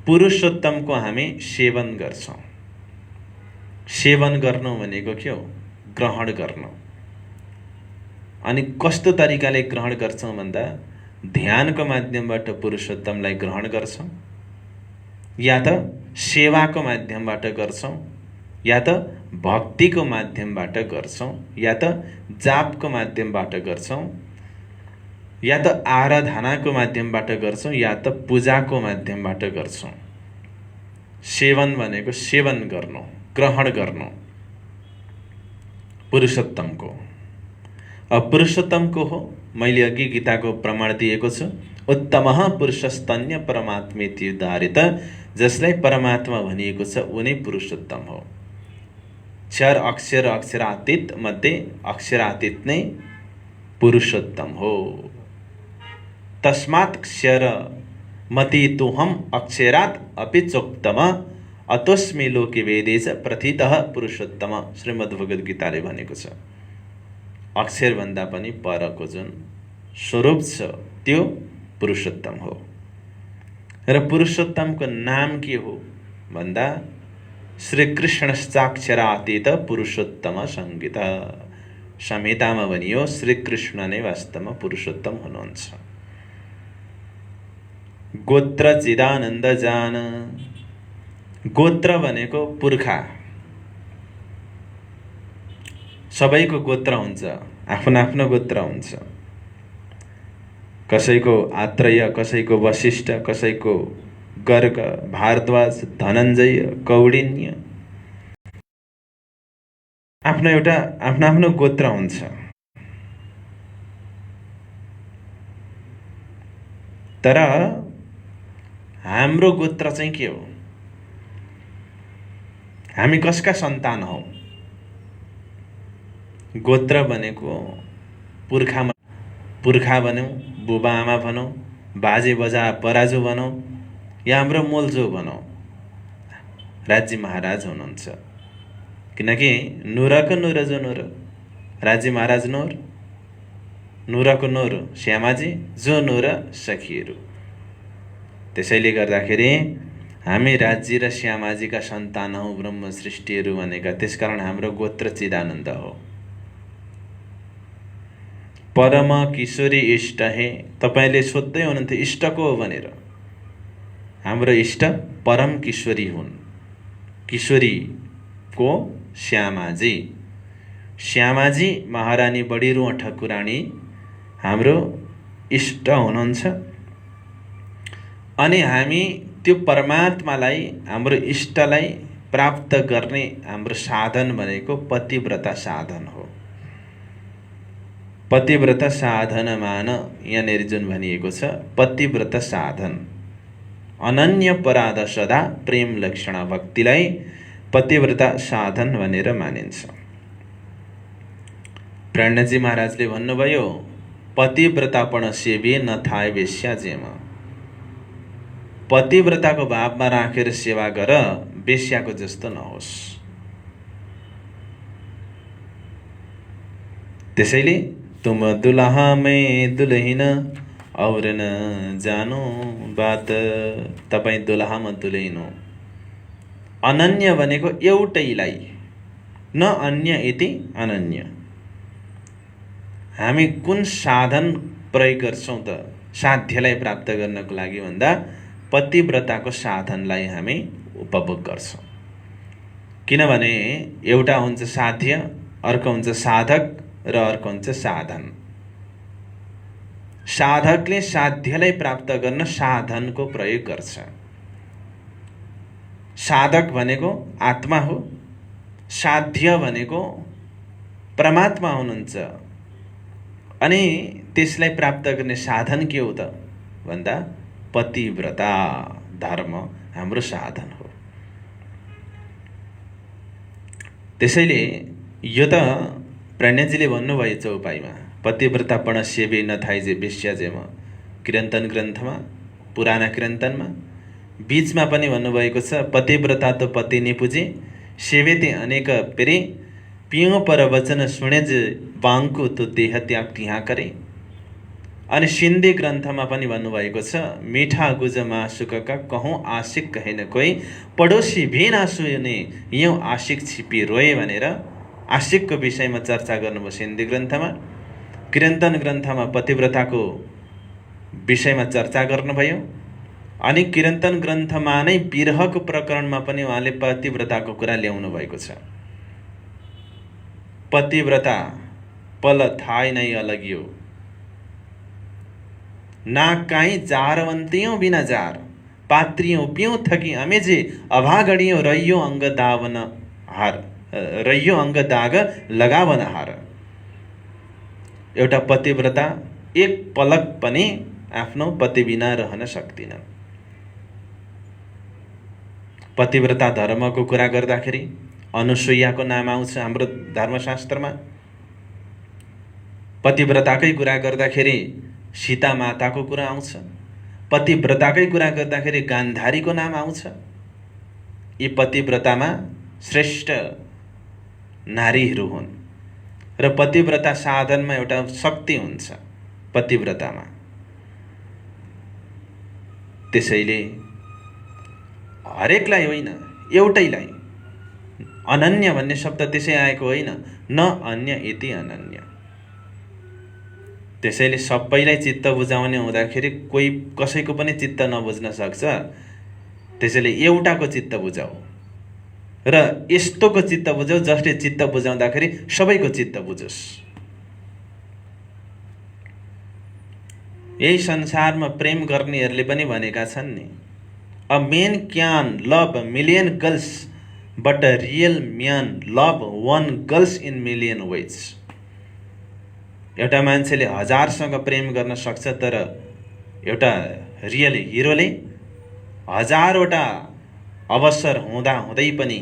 पुरुषोत्तमको हामी सेवन गर्छौँ। सेवन गर्नु भनेको के हो? ग्रहण गर्नु। अनि कस्तो तरिकाले ग्रहण गर्छौँ भन्दा ध्यानको माध्यमबाट पुरुषोत्तमलाई ग्रहण गर्छौँ, या त सेवाको माध्यमबाट गर्छौँ, या त भक्तिको माध्यमबाट गर्छौँ, या त जापको माध्यमबाट गर्छौँ, या त आराधनाको माध्यमबाट गर्छौँ, या त पूजाको माध्यमबाट गर्छौँ। सेवन भनेको सेवन गर्नु, ग्रहण गर्नु पुरुषोत्तमको। अब पुरुषोत्तमको हो, मैले अघि गीताको प्रमाण दिएको छु। उत्तमः पुरुषस्तन्य परमात्मेति उदाहरित, जसलाई परमात्मा भनिएको छ उनी पुरुषोत्तम हो। क्षर अक्षर अक्षरातीत मध्ये अक्षरातीत नै पुरुषोत्तम हो। तस्मात् क्षर मति तोहम अक्षरात् अपि चोक्तम अतोस्मि लोके वेदे च प्रथितः पुरुषोत्तम। श्रीमद्भगवद गीताले भनेको छ। अक्षर भन्दा पनि परको जुन स्वरूप छ त्यो पुरुषोत्तम हो। र पुरुषोत्तमको नाम के हो भन्दा श्रीकृष्णश्चाक्षरातीत पुरुषोत्तम संगीत। संहितामा भनियो श्रीकृष्ण नै वास्तवमा पुरुषोत्तम हुनुहुन्छ। गोत्र चिदानन्द जान, गोत्र भनेको पुर्खा। सबैको गोत्र हुन्छ, आफ्नो आफ्नो गोत्र हुन्छ। कसैको आत्रेय, कसैको वशिष्ठ, कसैको गर्ग, भारद्वाज, धनञ्जय, कौडिन्य, आफ्नो एउटा आफ्नो आफ्नो गोत्र हुन्छ। तर हाम्रो गोत्र चाहिँ के हो? हामी कसका सन्तान हौ? गोत्र भनेको पुर्खा भनौँ, बुबा आमा भनौँ, बाजे बजा बराजु भनौँ, या हाम्रो मोलजो भनौँ, राज्य महाराज हुनुहुन्छ। किनकि नुरको नुर जो नुर, राज्य महाराज नुर, नुरको नुर श्यामाजी, जो नुर सखीहरू। त्यसैले गर्दाखेरि हामी राज्य र श्यामाजीका सन्तान हौ, ब्रह्म सृष्टिहरू भनेका। त्यसकारण हाम्रो गोत्र चिदानन्द हो। परम किशोरी इष्ट हे, तपाईँले सोध्दै हुनुहुन्थ्यो इष्ट को हो भनेर। हाम्रो इष्ट परम किशोरी हुन्। किशोरी को श्यामाजी, श्यामाजी महारानी बडिरुवा ठकुरानी हाम्रो इष्ट हुनुहुन्छ। अनि हामी त्यो परमात्मालाई, हाम्रो इष्टलाई प्राप्त गर्ने हाम्रो साधन भनेको पतिव्रता साधन हो। पतिव्रत साधन मान, यहाँनिर जुन भनिएको छ पतिव्रत साधन, अनन्य पराध सदा प्रेम लक्षण भक्तिलाई पतिव्रता साधन भनेर मानिन्छ। प्रणजी महाराजले भन्नुभयो पतिव्रतापण सेवे न थाय वेश्या जेम। पतिव्रताको भावमा राखेर सेवा गर, वेश्याको जस्तो नहोस्। त्यसैले तुम दुल्हा में दुल्हिन और न जानो बात, तपाईँ दुल्हा म दुल्हिन हो। अनन्य भनेको एउटैलाई, न अन्य इति अनन्य। हामी कुन साधन प्रयोग गर्छौँ त साध्यलाई प्राप्त गर्नको लागि भन्दा पतिव्रताको साधनलाई हामी उपभोग गर्छौँ। किनभने एउटा हुन्छ साध्य, अर्को हुन्छ साधक र अर्को हुन्छ साधन। साधकले साध्यलाई प्राप्त गर्न साधनको प्रयोग गर्छ। साधक भनेको आत्मा हो, साध्य भनेको परमात्मा हुनुहुन्छ। अनि त्यसलाई प्राप्त गर्ने साधन के हो त भन्दा पतिव्रता धर्म हाम्रो साधन हो। त्यसैले यो त प्रणयजीले भन्नुभयो चौपाईमा, पतिव्रतापण सेवे नथाइजे बेस्या जेम, किरन्तन ग्रन्थमा, पुराना किरन्तनमा। बीचमा पनि भन्नुभएको छ, पतिव्रता त पति निपुजे सेवेते अनेक पेरे, पियो पर वचन सुनेज बाङ्को तो देह त्याग त्यहाँ करे। अनि सिन्धी ग्रन्थमा पनि भन्नुभएको छ, मिठा गुज मासुकका कहौँ आशिक कहेन कोही, पडोसी भी नासुने यौँ आशिक छिपी रोए भनेर आशिकको विषयमा चर्चा गर्नुभयो सिन्धी ग्रन्थमा। किरन्तन ग्रन्थमा पतिव्रताको विषयमा चर्चा गर्नुभयो। अनि किरन्तन ग्रन्थमा नै विरहको प्रकरणमा पनि उहाँले पतिव्रताको कुरा ल्याउनु भएको छ। पतिव्रता पल थाय नै अलगियो, ना काहीँ जारवन्तियों बिना जार, पात्रियों पियों थकी अमेजे, अभागडियों रहियो अङ्ग दावन हार, रहियो अङ्ग दाग लगावन हार। एउटा पतिव्रता एक पलक पनि आफ्नो पति बिना रहन सक्दिन। पतिव्रता धर्मको कुरा गर्दाखेरि अनुसुईयाको नाम आउँछ हाम्रो धर्मशास्त्रमा। पतिव्रताकै कुरा गर्दाखेरि सीता माताको कुरा आउँछ। पतिव्रताकै कुरा गर्दाखेरि गान्धारीको नाम आउँछ। यी पतिव्रतामा श्रेष्ठ नारीहरू हुन् र पतिव्रता साधनमा एउटा शक्ति हुन्छ पतिव्रतामा। त्यसैले हरेकलाई होइन, एउटैलाई। अनन्य भन्ने शब्द त्यसै आएको होइन, न अन्य इति अनन्य। त्यसैले सबैलाई चित्त बुझाउने हुँदाखेरि कोही कसैको पनि चित्त नबुझ्न सक्छ। त्यसैले एउटाको चित्त बुझाऊ र यस्तोको चित्त बुझाऊ जसले चित्त बुझाउँदाखेरि सबैको चित्त बुझोस्। यही संसारमा प्रेम गर्नेहरूले पनि भनेका छन् नि, a man can love million girls but a real man love one girls in million ways. एउटा मान्छेले हजारसँग प्रेम गर्न सक्छ, तर एउटा रियल हिरोले हजारवटा अवसर हुँदा हुँदै पनि,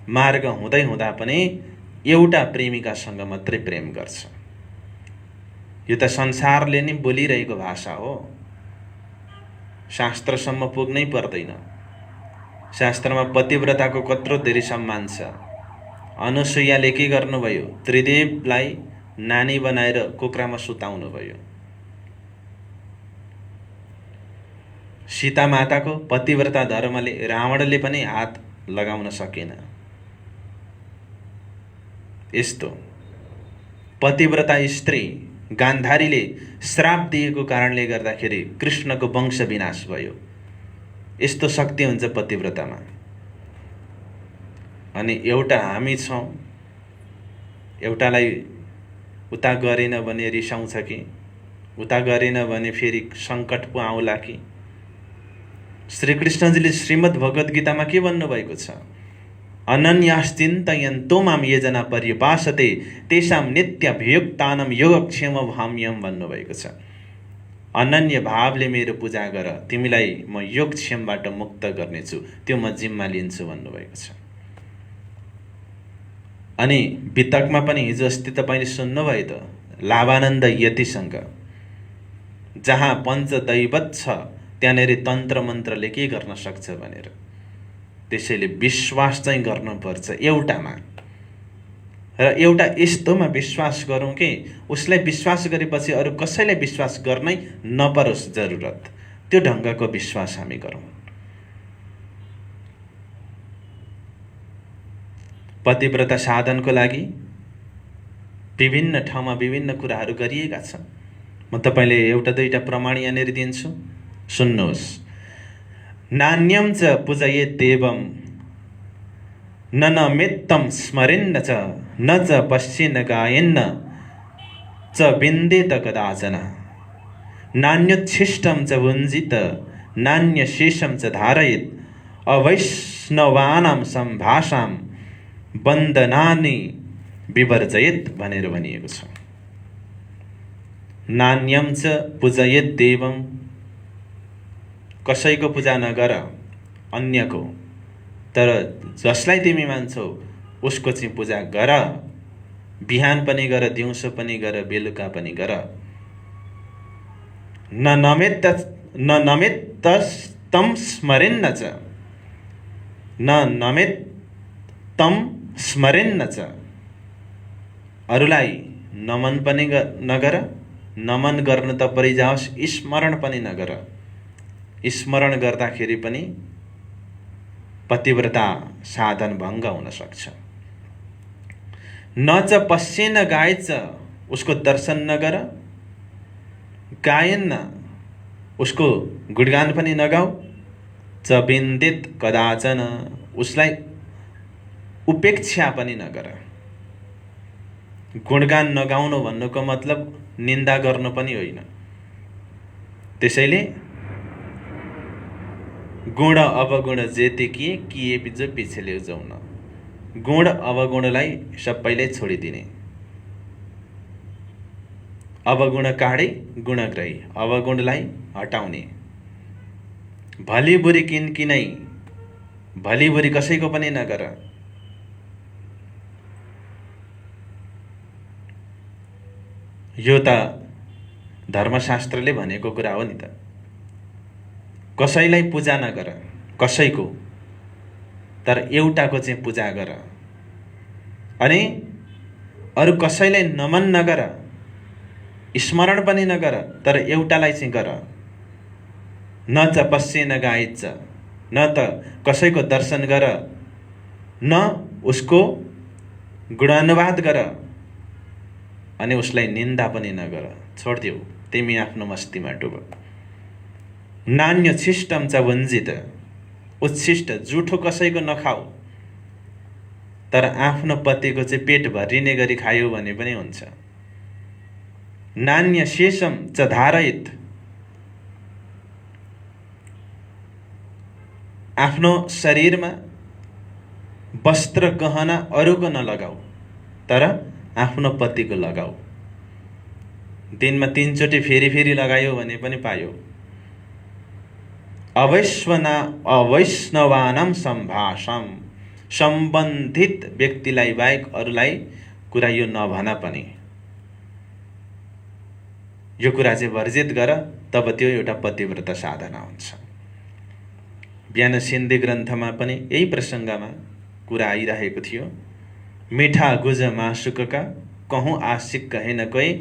मार्ग हुँदै हुँदा पनि एउटा प्रेमिकासँग मात्रै प्रेम गर्छ। यो त संसारले नै बोलिरहेको भाषा हो, शास्त्रसम्म पुग्नै पर्दैन। शास्त्रमा पतिव्रताको कत्रो धेरै सम्मान छ। अनुसुईयाले के गर्नुभयो, त्रिदेवलाई नानी बनाएर कोक्रामा सुताउनु भयो। सीता माताको पतिव्रता धर्मले रावणले पनि हात लगाउन सकेन। यस्तो पतिव्रता स्त्री गान्धारीले श्राप दिएको कारणले गर्दाखेरि कृष्णको वंश विनाश भयो। यस्तो शक्ति हुन्छ पतिव्रतामा। अनि एउटा हामी छौँ, एउटालाई उता गरेन भने रिसाउँछ कि, उता गरेन भने फेरि सङ्कट पो आउला कि। श्रीकृष्णजीले श्रीमद् भगवद् गीतामा के भन्नुभएको छ, अनन्याश्चिन्तयन्तो मां ये जना पर्युपासते तेषां नित्यभियुक्तानां योगक्षेम भाम्यम भन्नुभएको छ। अनन्य भावले मेरो पूजा गर, तिमीलाई म योगक्षेमबाट मुक्त गर्नेछु, त्यो म जिम्मा लिन्छु भन्नुभएको छ। अनि वितकमा पनि हिजो अस्ति तपाईँले सुन्नुभयो त, लाभानन्द यतिसँग जहाँ पञ्चदैवत छ त्यहाँनिर तन्त्र मन्त्रले के गर्न सक्छ भनेर। त्यसैले विश्वास चाहिँ गर्नुपर्छ एउटामा, र एउटा यस्तोमा विश्वास गरौँ कि उसलाई विश्वास गरेपछि अरू कसैलाई विश्वास गर्नै नपरोस् जरुरत, त्यो ढङ्गको विश्वास हामी गरौँ। पतिव्रता साधनको लागि विभिन्न ठाउँमा विभिन्न कुराहरू गरिएका छन्। म तपाईँले एउटा दुईटा प्रमाण यहाँनिर दिन्छु, सुन्नुहोस्। नान्यम च पूजयेत् देवं न नमित्तं स्मरेन्न च, न च पश्येन्न गायेन्न च विन्देत कदाचन, नान्योच्छिष्टं च भुञ्जित नान्यशेषं च धारयेत्, अवैष्णवानां सम्भाषां वन्दनानि विवर्जयेत् भनेर भनिएको छ। नान्यम च पूजयेत् देवं, कसैको पूजा नगर, अन्यको, तर जसलाई तिमी मान्छौ उसको चाहिँ पूजा गर। बिहान पनि गर, दिउँसो पनि गर, बेलुका पनि गर। न नमेत तम स्मरेन्न च, न नमेत तम स्मरेन्न च। अरूलाई नमन पनि नगर, नमन गर्न त परिजाओस्, स्मरण पनि नगर। स्मरण गर्दाखेरि पनि पतिव्रता साधन भङ्ग हुन सक्छ। न च पश्येन गायेच, उसको दर्शन नगर, गायन उसको गुणगान पनि नगाऊ। च बिन्दित कदाचन, उसलाई उपेक्षा पनि नगर। गुणगान नगाउनु भन्नुको मतलब निन्दा गर्नु पनि होइन। त्यसैले गुण अवगुण जेते किए बिजो पिछले जाउन, गुण अवगुणलाई सबैले छोडिदिने। अवगुण काढे गुणग्रही, अवगुणलाई हटाउने। भली बुरी किनकिनै, भली बुरी कसैको पनि नगर। यो त धर्मशास्त्रले भनेको कुरा हो नि त। कसैलाई पूजा नगर, कसैको, तर एउटाको चाहिँ पूजा गर। अनि अरू कसैलाई नमन नगर, स्मरण पनि नगर, तर एउटालाई चाहिँ गर। न च पश्येन गायेच, न त कसैको दर्शन गर, न उसको गुणानुवाद गर, अनि उसलाई निन्दा पनि नगर। छोडिदेऊ, तिमी आफ्नो मस्तीमा डुब। नान्य छिष्टम च वञ्जित, उच्छिष्ट जुठो कसैको नखाऊ, तर आफ्नो पतिको चाहिँ पेट भरिने गरी खायो भने पनि हुन्छ। नान्य शेषम च धारयित, आफ्नो शरीरमा वस्त्र गहना अरूको नलगाऊ, तर आफ्नो पतिको लगाऊ। दिनमा 3 चोटि फेरि फेरि लगायो भने पनि पायो। अवैष्णवानां सम्भाषम, सम्बन्धित व्यक्तिलाई बाहेक अरूलाई कुरा यो नभन पनि। यो कुरा चाहिँ वर्जित गर, तब त्यो एउटा पतिव्रता साधना हुन्छ। बिहान सिन्धी ग्रन्थमा पनि यही प्रसङ्गमा कुरा आइरहेको थियो। मीठा गुज मासुकका, कहूँ आशिक कहे न कोही,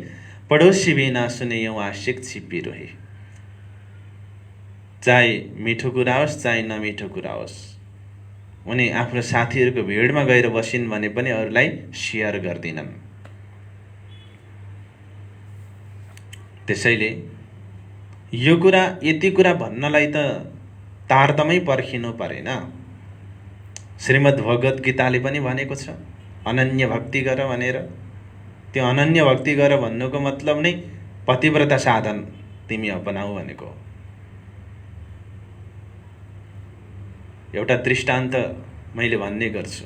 पडोसी भी ना सुने यूं आशिक छिपी रहे। चाहे मिठो कुरा होस् चाहे नमिठो कुरा होस्, उनी आफ्नो साथीहरूको भिडमा गएर बसिन् भने पनि अरूलाई सेयर गर्दिनन्। त्यसैले यो कुरा, यति कुरा भन्नलाई त तारतमै पर्खिनु परेन। श्रीमद् भगवत गीताले पनि भनेको छ अनन्य भक्ति गर भनेर। त्यो अनन्य भक्ति गर भन्नुको मतलब नै पतिव्रता साधन तिमी अपनाऊ भनेको। एउटा दृष्टान्त मैले भन्ने गर्छु।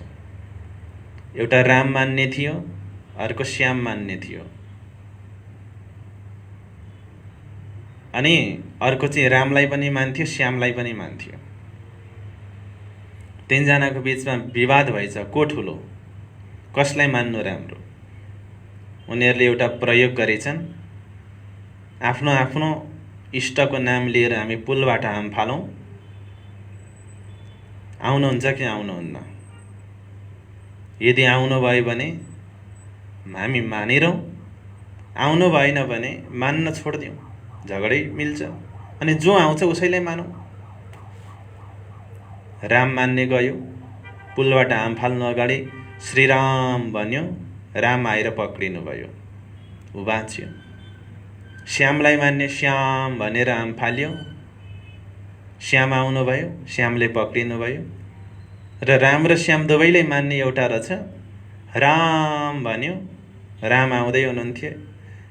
एउटा राम मान्ने थियो, अर्को श्याम मान्ने थियो। अनि अर्को चाहिँ रामलाई पनि मान्थ्यो, श्यामलाई पनि मान्थ्यो। तीनजनाको बीचमा विवाद भएछ, को ठुलो, कसलाई मान्नु राम्रो। उनीहरूले एउटा प्रयोग गरेछन्, आफ्नो आफ्नो इष्टको नाम लिएर हामी पुलबाट हाम फालौँ, आउनुहुन्छ कि आउनुहुन्न। यदि आउनुभयो भने हामी मानिरहौँ, आउनु भएन भने मान्न छोडिदिउँ, झगडै मिल्छ। अनि जो आउँछ उसैलाई मानौँ। राम मान्ने गयो, पुलबाट हाम फाल्नु अगाडि श्रीराम भन्यो, राम आएर पक्रिनु भयो, ऊ बाँच्यो। श्यामलाई मान्ने श्याम भनेर हाम फाल्यो, श्याम आउनुभयो, श्यामले पक्रिनु भयो। र राम र श्याम दुवैलाई मान्ने एउटा रहेछ, राम भन्यो, राम आउँदै हुनुहुन्थ्यो।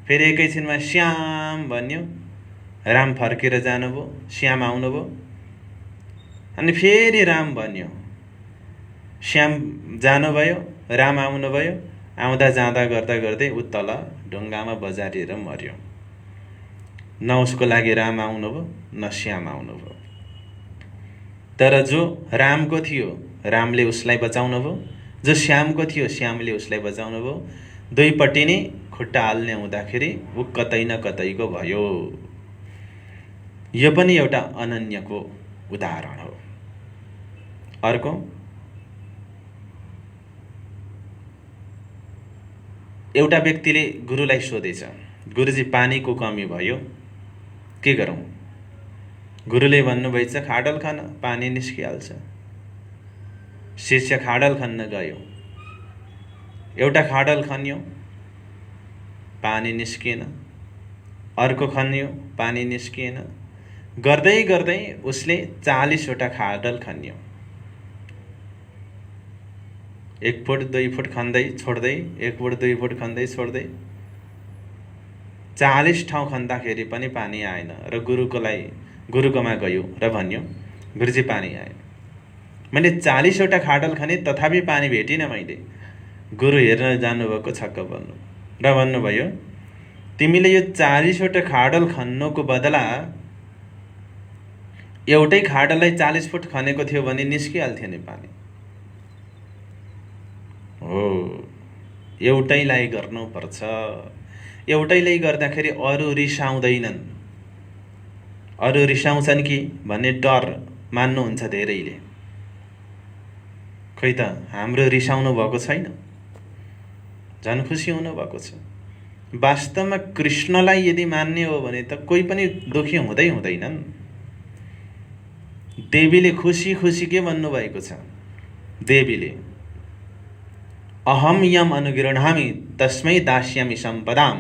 फेरि एकैछिनमा श्याम भन्यो, राम फर्केर जानुभयो, श्याम आउनुभयो। अनि फेरि राम भन्यो, श्याम जानुभयो, राम आउनुभयो। आउँदा जाँदा गर्दा गर्दै ऊ तल ढुङ्गामा बजारिएर मर्यो। न उसको लागि राम आउनुभयो, न श्याम तर जो रामको थियो रामले उसलाई बचाउनु भयो, जो श्यामको थियो श्यामले उसलाई बचाउनु भयो। दुईपट्टि नै खुट्टा हाल्ने हुँदाखेरि ऊ कतै न कतैको भयो। यो पनि एउटा अनन्यको उदाहरण हो। अर्को, एउटा व्यक्तिले गुरुलाई सोधेछ, गुरुजी पानीको कमी भयो, के गरौँ? गुरुले भन्नुभएछ खाडल खान, पानी निस्किहाल्छ। शिष्य खाडल खन्न गयो, एउटा खाडल खन्यो, पानी निस्किएन। अर्को खन्यो, पानी निस्किएन। गर्दै गर्दै उसले 40वटा खाडल खन्यो। 1 फुट 2 फुट खन्दै छोड्दै, 1 फुट 2 फुट खन्दै छोड्दै 40 ठाउँ खन्दाखेरि पनि पानी आएन र गुरुकोमा गयो र भन्यो, गुरुजी पानी आएन। मैले 40वटा खाडल खने तथापि पानी भेटिनँ मैले। गुरु हेर्न जानुभएको छक्क पर्नु र भन्नुभयो, तिमीले यो 40वटा खाडल खन्नुको बदला एउटै खाडललाई 40 फुट खनेको थियो भने निस्किहाल्थ्यो नि पानी। हो, एउटैलाई गर्नुपर्छ। एउटैलाई गर्दाखेरि अरू रिसाउँदैनन्। अरू रिसाउँछन् कि भन्ने डर मान्नुहुन्छ धेरैले। खै त हाम्रो रिसाउनु भएको छैन, झन् खुसी हुनुभएको छ। वास्तवमा कृष्णलाई यदि मान्ने हो भने त कोही पनि दुखी हुँदैनन्। देवीले खुसी खुसी के भन्नुभएको छ? देवीले अहम यम अनुगृह्णामि तस्मै दास्यामि सम्पदाम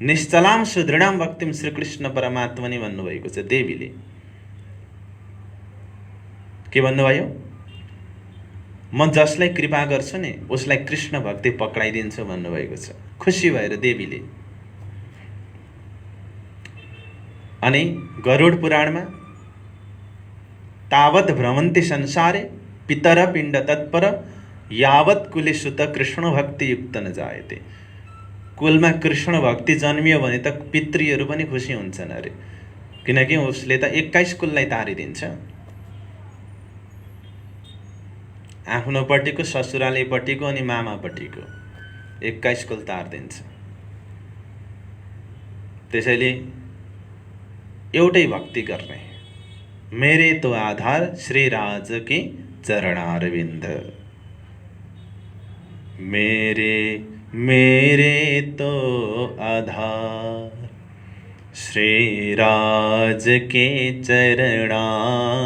निश्चलाम सुदृढाम भक्तिम श्रीकृष्ण परमात्मनि भन्नुभएको छ। देवीले के भन्नुभयो? म जसलाई कृपा गर्छु नि उसलाई कृष्ण भक्ति पक्राइदिन्छु भन्नुभएको छ, खुसी भएर देवीले। अनि गरुड पुराणमा तावत भ्रमन्ति संसारे पितर पिण्ड तत्पर यावत कुले सुत कृष्ण भक्ति युक्त न जायते। कुलमा कृष्ण भक्ति जन्मियो भने त पितृहरू पनि खुसी हुन्छन् अरे, किनकि उसले त 21 कुललाई तारिदिन्छ। आफ्नोपट्टिको, ससुरालीपट्टिको अनि मामापट्टिको 21 कुल तारिदिन्छ। त्यसैले एउटै भक्ति गर्ने, मेरे तो आधार श्री राज के चरणारविंद। मेरे तो आधार श्री राज के चरणारविंद।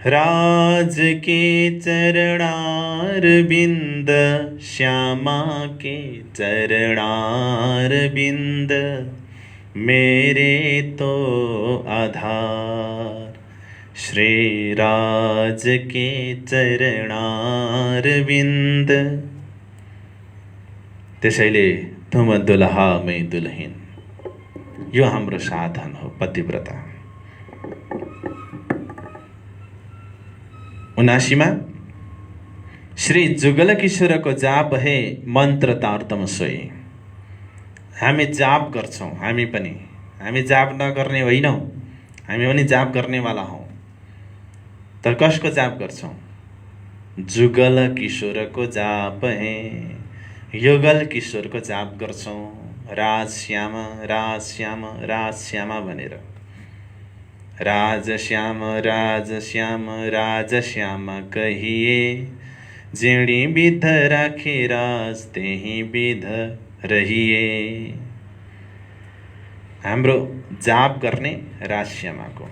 राज के चरणारविंद श्यामा के चरणारविंद। मेरे तो आधार श्री राज के चरणारविंद। त्यसैले तुम दुल्हा मै दुल्हिन, यो हाम्रो साधन हो पतिव्रता। 79 श्री जुगल किशोरको जाप हे मन्त्र तारतम सोई। हामी जाप गर्छौँ, हामी जाप नगर्ने होइनौँ, हामी पनि जाप गर्नेवाला हौँ। तर कसको जाप गर्छौँ? जुगल किशोरको जाप हे, युगल किशोरको जाप गर्छौँ। राज श्यामा राज श्यामा राज श्यामा भनेर। राज श्याम राज श्याम राज श्याम कहिए, जेडी विध राखे राज त्यही विध रहिए। हाम्रो जाप गर्ने राज श्यामाको।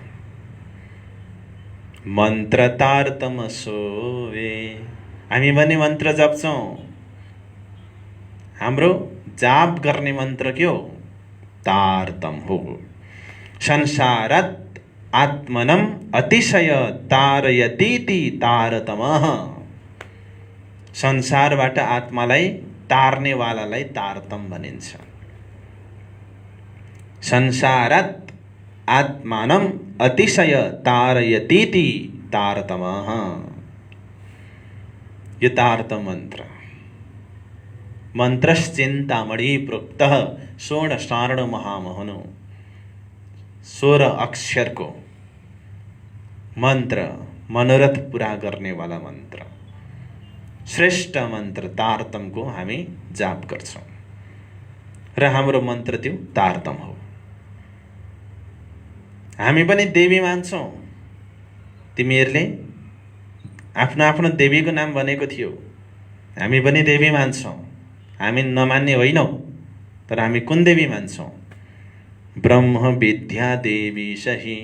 मन्त्र तारतम सोवे, हामी पनि मन्त्र जप्छौँ। हाम्रो जाप गर्ने मन्त्र के हो? तारतम हो। संसारत आत्मनम अतिशय तारयतीति तारतमः। संसारबाट आत्मालाई तार्नेवालालाई तारतम भनिन्छ। संसारत आत्मानम अतिशय तारयतीति तारतमः। यो तारतम मन्त्र। मन्त्रश्चिन्तामणि प्रोक्तः स्वर्ण सारण महामहनो। 16 अक्षरको मन्त्र मनोरथ पुरा गर्नेवाला मन्त्र, श्रेष्ठ मन्त्र तारतमको हामी जाप गर्छौँ र हाम्रो मन्त्र त्यो तारतम हो। हामी पनि देवी मान्छौँ। तिमीहरूले आफ्नो आफ्नो देवीको नाम भनेको थियो। हामी पनि देवी मान्छौँ। हामी नमान्ने होइनौँ, तर हामी कुन देवी मान्छौँ? ब्रह्म विद्या देवी सही,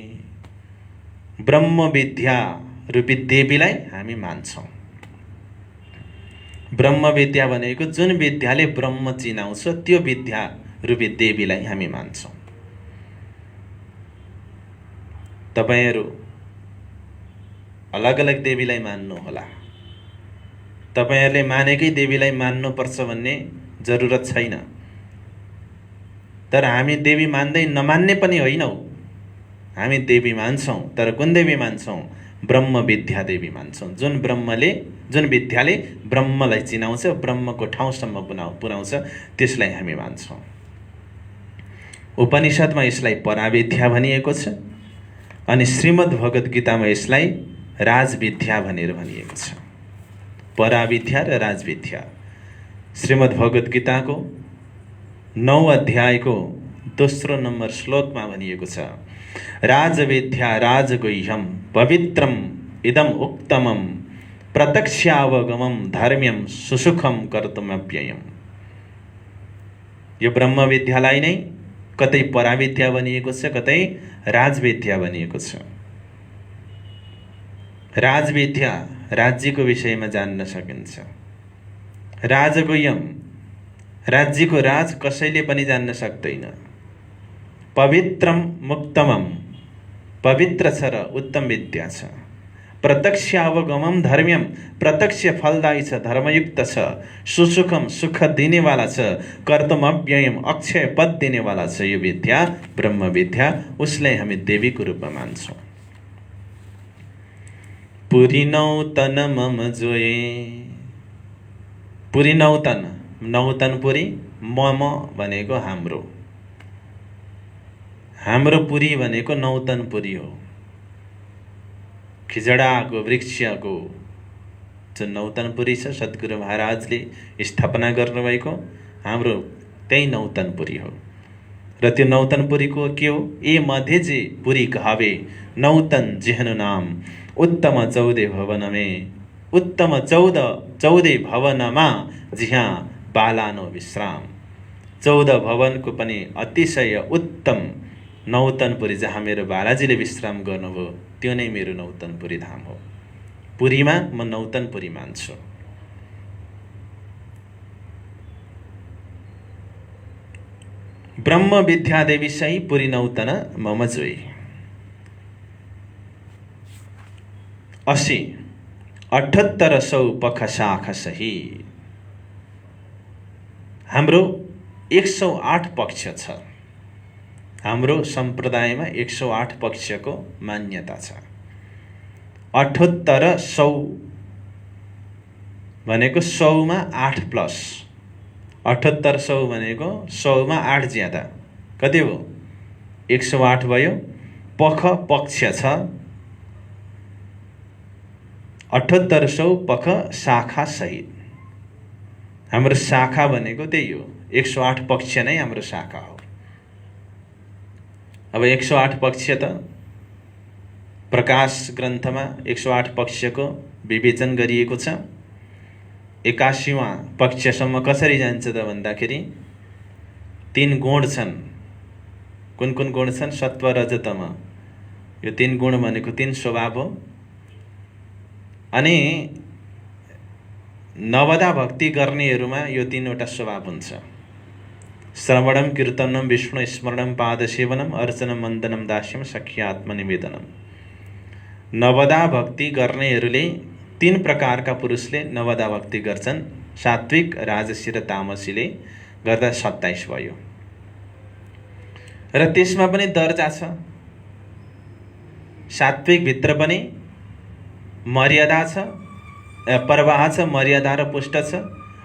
ब्रह्म विद्या रूपी देवीलाई हामी मान्छौँ। ब्रह्म विद्या भनेको जुन विद्याले ब्रह्म चिनाउँछ त्यो विद्या रूपी देवीलाई हामी मान्छौँ। तपाईहरू अलग अलग देवीलाई मान्नुहोला। तपाईहरूले मानेकै देवीलाई मान्नुपर्छ भन्ने जरुरत छैन। तर हामी देवी मान्दै नमान्ने पनि होइनौँ। हामी देवी मान्छौँ, तर कुन देवी मान्छौँ? ब्रह्म विद्या देवी मान्छौँ। जुन विद्याले ब्रह्मलाई चिनाउँछ, ब्रह्मको ठाउँसम्म पुर्याउँछ, त्यसलाई हामी मान्छौँ। उपनिषदमा यसलाई पराविद्या भनिएको छ अनि श्रीमद् भगवत गीतामा यसलाई राजविद्या भनेर भनिएको छ। पराविद्या र राजविद्या। श्रीमद् भगवत गीताको 9 अध्यायको दोस्रो नम्बर श्लोकमा भनिएको छ, राजविद्या राजगुह्यम पवित्रम इदम उक्तमम प्रत्यक्षावगमम धर्म्यम सुसुखम कर्तुमव्ययम। यो ब्रह्म विद्यालाई नै कतै पराविद्या भनिएको छ, कतै राजविद्या भनिएको छ। राजविद्या राज्यको विषयमा जान्न सकिन्छ। राजगुह्यम, राज्यको राज कसैले पनि जान्न सक्दैन। पवित्रम मुक्तमम, पवित्र छ र उत्तम विद्या छ। प्रत्यक्षावगमम धर्म्यम, प्रत्यक्ष फलदायी छ, धर्मयुक्त छ। सुसुखम, सुख दिनेवाला छ। कर्तुमव्ययम, अक्षय पद दिनेवाला छ। यो विद्या ब्रह्म विद्या, उसलाई हामी देवीको रूपमा मान्छौँ। पुरी नौतन मम जोए, पुरी नौतन, नौतनपुरी मम भनेको हाम्रो, हाम्रो पुरी भनेको नौतनपुरी हो। खिजडाको वृक्षको जुन नौतनपुरी छ, सद्गुरु महाराजले स्थापना गर्नुभएको हाम्रो त्यही नौतनपुरी हो। र त्यो नौतनपुरीको के हो? ए मध्येजे पुरी कहावे नौतन जेहनु नाम, उत्तम 14 भवनमे, उत्तम 14 भवनमा जिहाँ बालानो विश्राम। 14 भवनको पनि अतिशय उत्तम नौतनपुरी जहाँ मेरो बालाजीले विश्राम गर्नुभयो, त्यो नै मेरो नौतनपुरी धाम हो। पुरीमा म नौतनपुरी मान्छु। ब्रह्म विद्या देवी सही पुरी नौतन मम जोई। 80 7800 पख शाख सही। हाम्रो 108 पक्ष छ। हाम्रो सम्प्रदायमा 108 पक्षको मान्यता छ। 7800 भनेको 100 मा 8 प्लस, 7800 भनेको 100 मा 8 ज्यादा कति हो? 108 भयो। पख पक्ष छ। 7800 पख शाखा सहित। हाम्रो शाखा भनेको त्यही हो। 108 पक्ष नै हाम्रो शाखा हो। अब 108 पक्ष त प्रकाश ग्रन्थमा 108 पक्षको विवेचन गरिएको छ। 81वां पक्षसम्म कसरी जान्छ त भन्दाखेरि 3 गुण छन्। कुन कुन गुण छन्? सत्व रज तम। यो 3 गुण भनेको 3 स्वभाव हो। अनि नवदा भक्ति गर्नेहरूमा यो 3वटा स्वभाव हुन्छ। श्रवणम कीर्तनम विष्णु स्मरणम पाद सेवनम अर्चनम वन्दनम दास्यम सख्यात्मनिवेदनम। नवदा भक्ति गर्नेहरूले 3 प्रकारका पुरुषले नवदा भक्ति गर्छन्। सात्विक, राजसी र तामसीले गर्दा 27 भयो। र त्यसमा पनि दर्जा छ। सात्विक भित्र पनि मर्यादा छ, प्रवाह छ, मर्यादा र पुष्ट छ।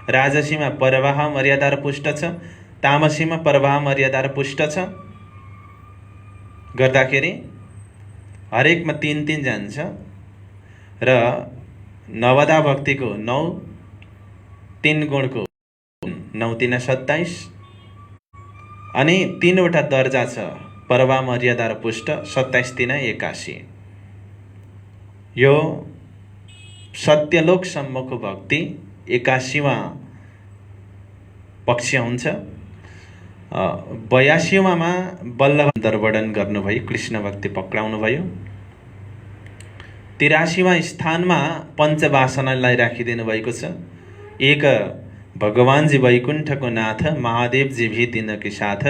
राजसीमा प्रवाह, मर्यादा र पुष्ट छ। तामसीमा प्रवाह, मर्यादा र पुष्ट छ। गर्दाखेरि हरेकमा 3-3 जान्छ। र नवदा भक्तिको 9, 3 गुणको 9 3 27, अनि 3वटा दर्जा छ परवा मर्यादा र पुष्ट 27 3 81। यो सत्यलोकसम्मको भक्ति 81वां पक्ष हुन्छ। 82वामा बल्लभ दर्वडन गर्नुभयो, कृष्ण भक्ति पक्राउनु भयो। 83वां स्थानमा पञ्चवासनालाई राखिदिनु भएको छ। एक भगवानजी वैकुण्ठको नाथ, महादेवजी भी तिनके साथ,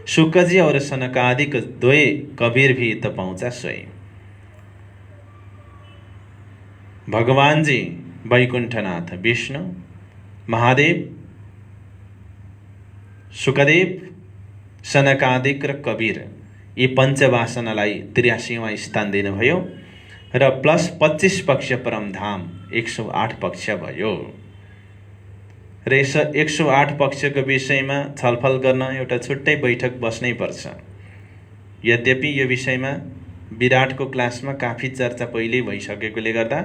शुकजी और सनकादिक द्वय, कबीर भी त पहुँचा सोई। भगवानजी वैकुण्ठनाथ विष्णु, महादेव, शुकदेव, सनकादिक र कबीर, यी पञ्चवासनालाई 83वां स्थान दिनुभयो र प्लस 25 पक्ष परमधाम 108 पक्ष भयो। र यस 108 पक्षको विषयमा छलफल गर्न एउटा छुट्टै बैठक बस्नै पर्छ। यद्यपि यो विषयमा विराटको क्लासमा काफी चर्चा पहिल्यै भइसकेकोले गर्दा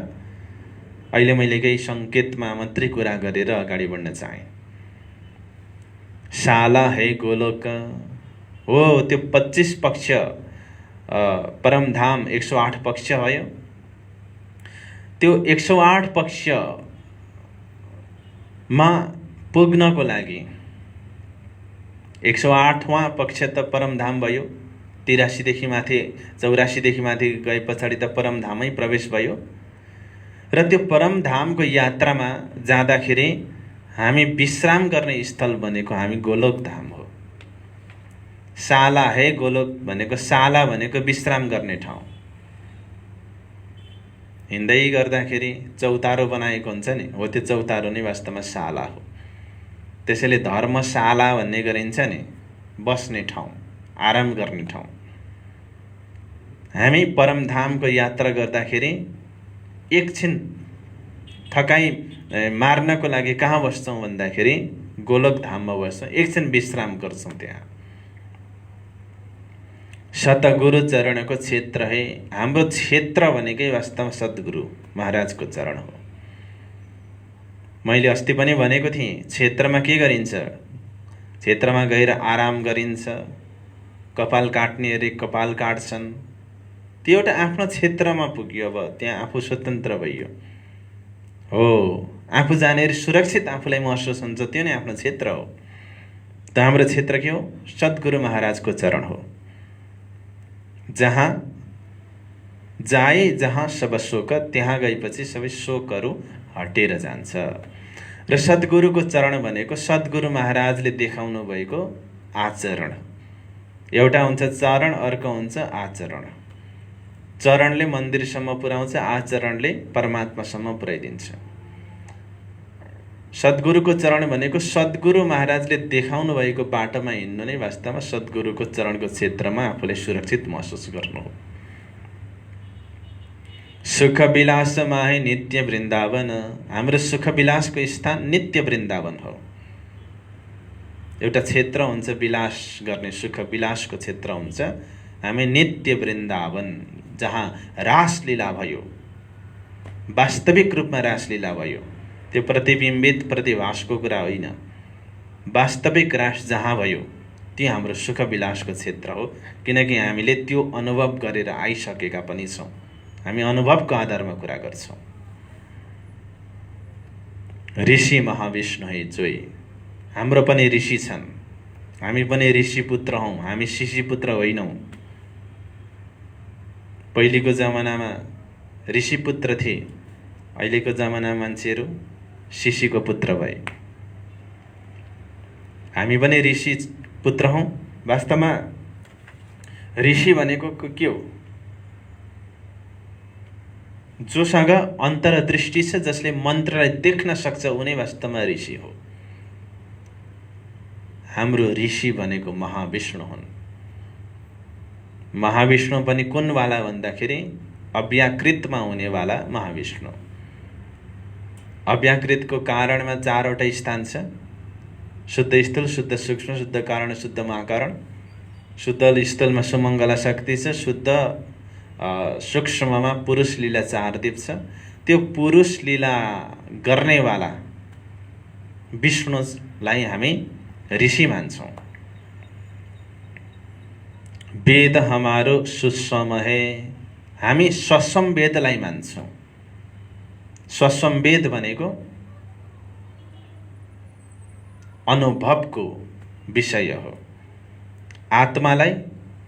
अहिले मैले केही सङ्केतमा मात्रै कुरा गरेर अगाडि बढ्न चाहेँ। शाला है गोलोक हो, त्यो 25 पक्ष परमधाम 108 पक्ष भयो। त्यो 108 पक्षमा पुग्नको लागि 108वां पक्ष त परमधाम भयो। 83 देखि माथि 84 देखि माथि गए पछाडि त परमधामै प्रवेश भयो। र त्यो परमधामको यात्रामा जाँदाखेरि हामी विश्राम गर्ने स्थल भनेको हामी गोलोक धाम हो। शाला है गोलोक भनेको, शाला भनेको विश्राम गर्ने ठाउँ। हिँड्दै गर्दाखेरि चौतारो बनाएको हुन्छ नि, हो त्यो चौतारो नै वास्तवमा शाला हो। त्यसैले धर्मशाला भन्ने गरिन्छ नि, बस्ने ठाउँ, आराम गर्ने ठाउँ। हामी परमधामको यात्रा गर्दाखेरि एकछिन थकाइ मार्नको लागि कहाँ बस्छौँ भन्दाखेरि गोलोक धाममा बस्छौँ, एकछिन विश्राम गर्छौँ त्यहाँ। सतगुरु चरणको क्षेत्र है। हाम्रो क्षेत्र भनेकै वास्तवमा सद्गुरु महाराजको चरण हो। मैले अस्ति पनि भनेको थिएँ, क्षेत्रमा के गरिन्छ? क्षेत्रमा गएर आराम गरिन्छ, कपाल काट्ने अरे कपाल काट्छन्। त्यो एउटा आफ्नो क्षेत्रमा पुग्यो। अब त्यहाँ आफू स्वतन्त्र भइयो हो, आफू जानेर सुरक्षित आफूलाई महसुस हुन्छ, त्यो नै आफ्नो क्षेत्र हो। त हाम्रो क्षेत्र के हो? सद्गुरु महाराजको चरण हो। जहाँ जाए जहाँ सब शोक, त्यहाँ गएपछि सबै शोकहरू हटेर जान्छ। र सद्गुरुको चरण भनेको सद्गुरु महाराजले देखाउनु भएको आचरण। एउटा हुन्छ चरण, अर्को हुन्छ आचरण। चरणले मन्दिरसम्म पुर्याउँछ, आचरणले परमात्मासम्म पुर्याइदिन्छ। सद्गुरुको चरण भनेको सद्गुरु महाराजले देखाउनु भएको बाटोमा हिँड्नु नै वास्तवमा सद्गुरुको चरणको क्षेत्रमा आफूलाई सुरक्षित महसुस गर्नु हो। सुख विलास माहे नित्य वृन्दावन, हाम्रो सुख विलासको स्थान नित्य वृन्दावन हो। एउटा क्षेत्र हुन्छ विलास गर्ने, सुख विलासको क्षेत्र हुन्छ हामी नित्य वृन्दावन, जहाँ रासलीला भयो, वास्तविक रूपमा रासलीला भयो। त्यो प्रतिबिम्बित प्रतिभासको कुरा होइन, वास्तविक रास जहाँ भयो त्यो हाम्रो सुख विलासको क्षेत्र हो। किनकि हामीले त्यो अनुभव गरेर आइसकेका पनि छौँ। हामी अनुभवको आधारमा कुरा गर्छौँ। ऋषि महाविष्णु है जोई, हाम्रो पनि ऋषि छन्, हामी पनि ऋषि पुत्र हौँ, हामी शिशि पुत्र होइनौँ। पहिलेको जमानामा ऋषि पुत्र थिए, अहिलेको जमानामा मान्छेहरू शिशिको पुत्र भए। हामी पनि ऋषि पुत्र हौँ। वास्तवमा ऋषि भनेको के हो? जोसँग अन्तर्दृष्टि छ, जसले मन्त्रलाई देख्न सक्छ, उनी वास्तवमा ऋषि हो। हाम्रो ऋषि भनेको महाविष्णु हुन्। महाविष्णु पनि कुनवाला भन्दाखेरि अव्याकृतमा हुनेवाला महाविष्णु। अव्याकृतको कारणमा 4वटा स्थान छ, शुद्ध स्थूल, शुद्ध सूक्ष्म, शुद्ध कारण, शुद्ध महाकारण। शुद्ध स्थूलमा सुमङ्गला शक्ति छ, शुद्ध सूक्ष्ममा पुरुष लीला 4 दिप छ। त्यो पुरुष लीला गर्नेवाला विष्णुलाई हामी ऋषि मान्छौँ। वेद हमारो सुसम है, हामी ससम वेदलाई मान्छौँ। ससम वेद भनेको अनुभवको विषय हो। आत्मालाई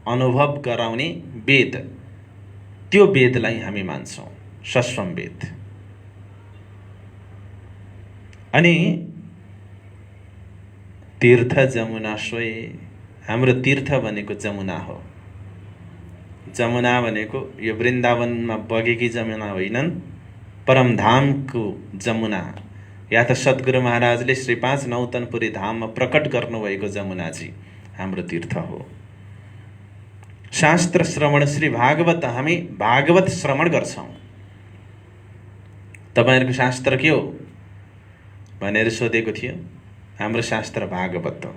अनुभव गराउने वेद, त्यो वेदलाई हामी मान्छौँ, सस्वम वेद। अनि तीर्थ जमुना सोए, हाम्रो तीर्थ भनेको जमुना हो। जमुना भनेको यो वृन्दावनमा बगेकी जमुना होइनन्, परमधामको जमुना, या त सद्गुरु महाराजले श्री 5 नौतनपुरी धाममा प्रकट गर्नुभएको जमुनाजी हाम्रो तीर्थ हो। शास्त्र श्रवण, श्री भागवत, हामी भागवत श्रवण गर्छौँ। तपाईहरुको शास्त्र के हो भनेर सोधेको थियो। हाम्रो शास्त्र भागवत हो।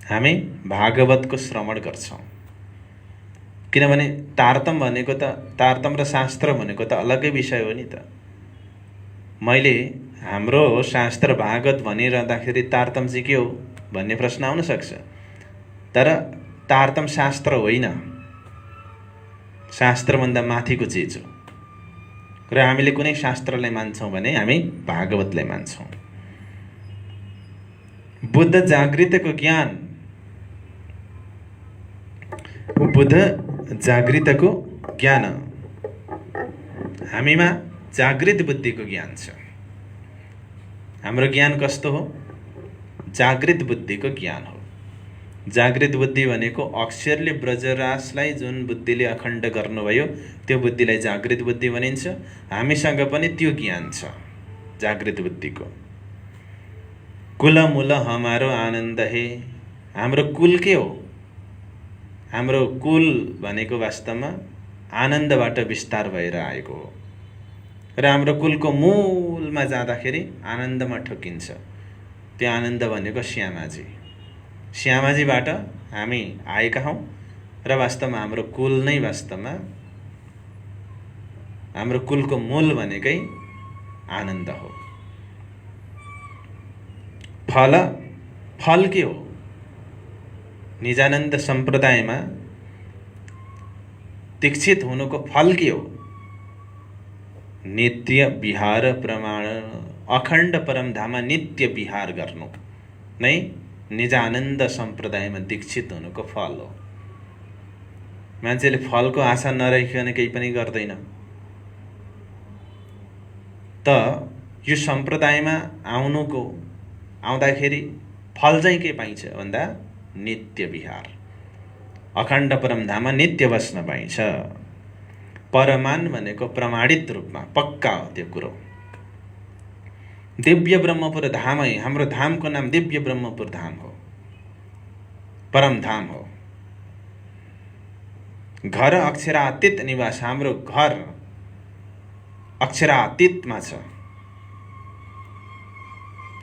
हामी भागवतको श्रवण गर्छौँ। किनभने तारतम भनेको त, तारतम र शास्त्र भनेको त अलग्गै विषय हो नि त। मैले हाम्रो शास्त्र भागवत भनिरहँदाखेरि तारतम चाहिँ के हो भन्ने प्रश्न आउन सक्छ। तर तारतम शास्त्र होइन, शास्त्रभन्दा माथिको चिज हो। र हामीले कुनै शास्त्रलाई मान्छौँ भने हामी भागवतलाई मान्छौँ। बुद्ध जागृतको ज्ञान, बुद्ध जागृतको ज्ञान, हामीमा जागृत बुद्धिको ज्ञान छ। हाम्रो ज्ञान कस्तो हो? जागृत बुद्धिको ज्ञान हो। जागृत बुद्धि भनेको अक्षरले ब्रजरासलाई जुन बुद्धिले अखण्ड गर्नुभयो त्यो बुद्धिलाई जागृत बुद्धि भनिन्छ। हामीसँग पनि त्यो ज्ञान छ जागृत बुद्धिको। कुल मूल हमारो आनन्द हे, हाम्रो कुल के हो? हाम्रो कुल भनेको वास्तवमा आनन्दबाट विस्तार भएर आएको हो। र हाम्रो कुलको मूलमा जाँदाखेरि आनन्दमा ठोकिन्छ। त्यो आनन्द भनेको श्यामाजी, श्यामाजीबाट हामी आएका हौँ। र वास्तवमा हाम्रो कुल नै वास्तवमा हाम्रो कुलको मूल भनेकै आनन्द हो। फल, फल के हो? निजानन्द सम्प्रदायमा दीक्षित हुनुको फल के हो? नित्य विहार प्रमाण, अखण्ड परमधाममा नित्य विहार गर्नु नै निजानन्द सम्प्रदायमा दीक्षित हुनुको फल हो। मान्छेले फलको आशा नराखिकन केही पनि गर्दैन। त यो सम्प्रदायमा आउँदाखेरि फल चाहिँ के पाइन्छ भन्दा नित्य विहार, अखण्ड परमधाममा नित्य बस्न पाइन्छ। परमान भनेको प्रमाणित रूपमा पक्का हो त्यो कुरो। दिव्य ब्रह्मपुर धामै, हाम्रो धामको नाम दिव्य ब्रह्मपुर धाम हो, परम धाम हो। घर अक्षरातीत निवास, हाम्रो घर अक्षरातीतमा छ।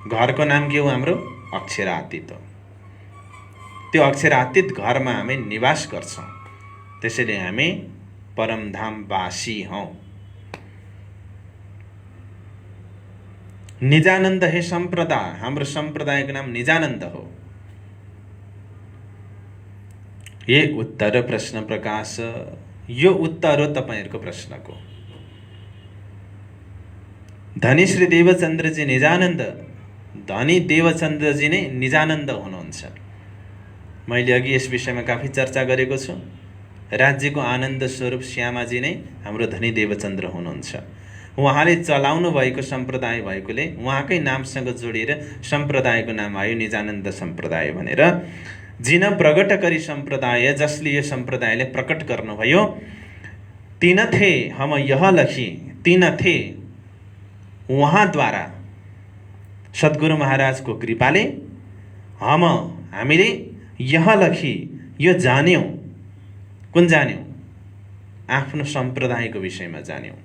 घरको नाम के हो? हाम्रो अक्षरातीत हो। त्यो अक्षरातीत घरमा हामी निवास गर्छौँ, त्यसैले हामी परमधामवासी हौँ। निजानन्द हे सम्प्रदाय, हाम्रो सम्प्रदायको नाम निजानन्द हो। ये उत्तर प्रश्न प्रकाश, यो उत्तर हो तपाईहरुको प्रश्नको। धनी श्री देवचन्द्रजी निजानन्द, धनी देवचन्द्रजी नै निजानन्द हुनुहुन्छ। मैले अघि यस विषयमा काफी चर्चा गरेको छु। राज्यको आनन्द स्वरूप श्यामाजी नै हाम्रो धनी देवचन्द्र हुनुहुन्छ। उहाँले चलाउनु भएको सम्प्रदाय भएकोले उहाँकै नामसँग जोडिएर सम्प्रदायको नाम आयो निजानन्द सम्प्रदाय भनेर। जिन प्रगट करी सम्प्रदाय, जसले यो सम्प्रदायले प्रकट गर्नुभयो, तीन थे हम यह लखी, तीन थे उहाँद्वारा सद्गुरु महाराजको कृपाले हामीले यह लखी, यो जान्यौँ। कुन जान्यौँ? आफ्नो सम्प्रदायको विषयमा जान्यौँ,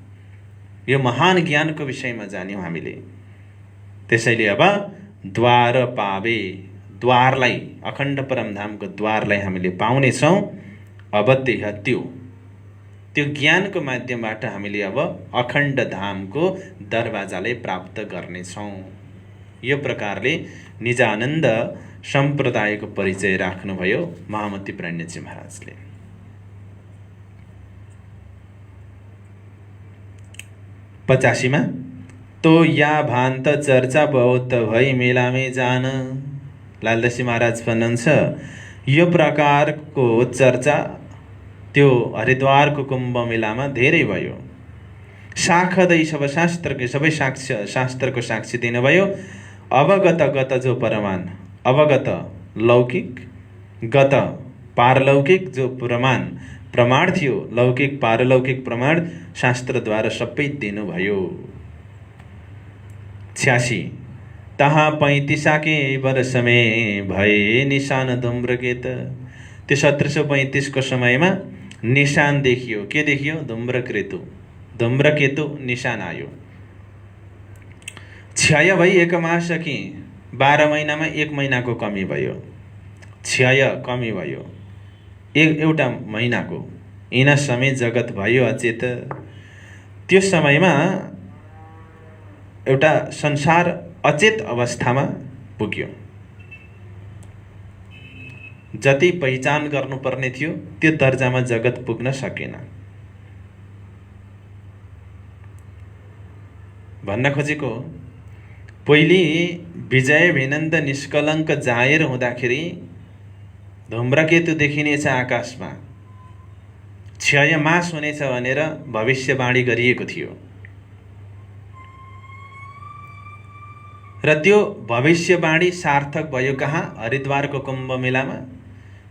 यो महान ज्ञानको विषयमा जान्यौँ हामीले। त्यसैले अब द्वार पावे, द्वारलाई, अखण्ड परमधामको द्वारलाई हामीले पाउनेछौँ। अब त्यो त्यो ज्ञानको माध्यमबाट हामीले अब अखण्ड धामको दरवाजाले प्राप्त गर्नेछौँ। यो प्रकारले निजानन्द सम्प्रदायको परिचय राख्नुभयो महामती प्रणयजी महाराजले। 85 मा तो या भान्त चर्चा बहुत भई मेलामे जान। लालदासी महाराज भन्नुहुन्छ यो प्रकारको चर्चा त्यो हरिद्वारको कुम्भ मेलामा धेरै भयो। साखदै सब शास्त्रको सबै शास्त्रको साक्षी दिनुभयो। अवगत गत जो प्रमाण, अवगत लौकिक, गत पारलौकिक जो प्रमाण थियो, लौकिक पारलौकिक प्रमाण शास्त्रद्वारा सबै दिनुभयो। 86 तहाँ 35 के वर्ष में भए निशान धुम्रकेत। त्यो 1735 को समयमा निशान देखियो। के देखियो? धुम्रकेतु निशान आयो। क्षय भई 1 मास कि 12 महिनामा 1 महिनाको कमी भयो। क्षय कमी भयो एउटा महिनाको। यिन समय जगत भयो अचेत। त्यो समयमा एउटा संसार अचेत अवस्थामा पुग्यो। जति पहिचान गर्नुपर्ने थियो त्यो दर्जामा जगत पुग्न सकेन। भन्न खोजेको पहिले विजय विनन्द निष्कलङ्क जाहेर हुँदाखेरि धूम्रकेतु देखिनेछ आकाशमा। क्षय मास हुनेछ भनेर भविष्यवाणी गरिएको थियो र त्यो भविष्यवाणी सार्थक भयो कहाँ? हरिद्वारको कुम्भ मेलामा।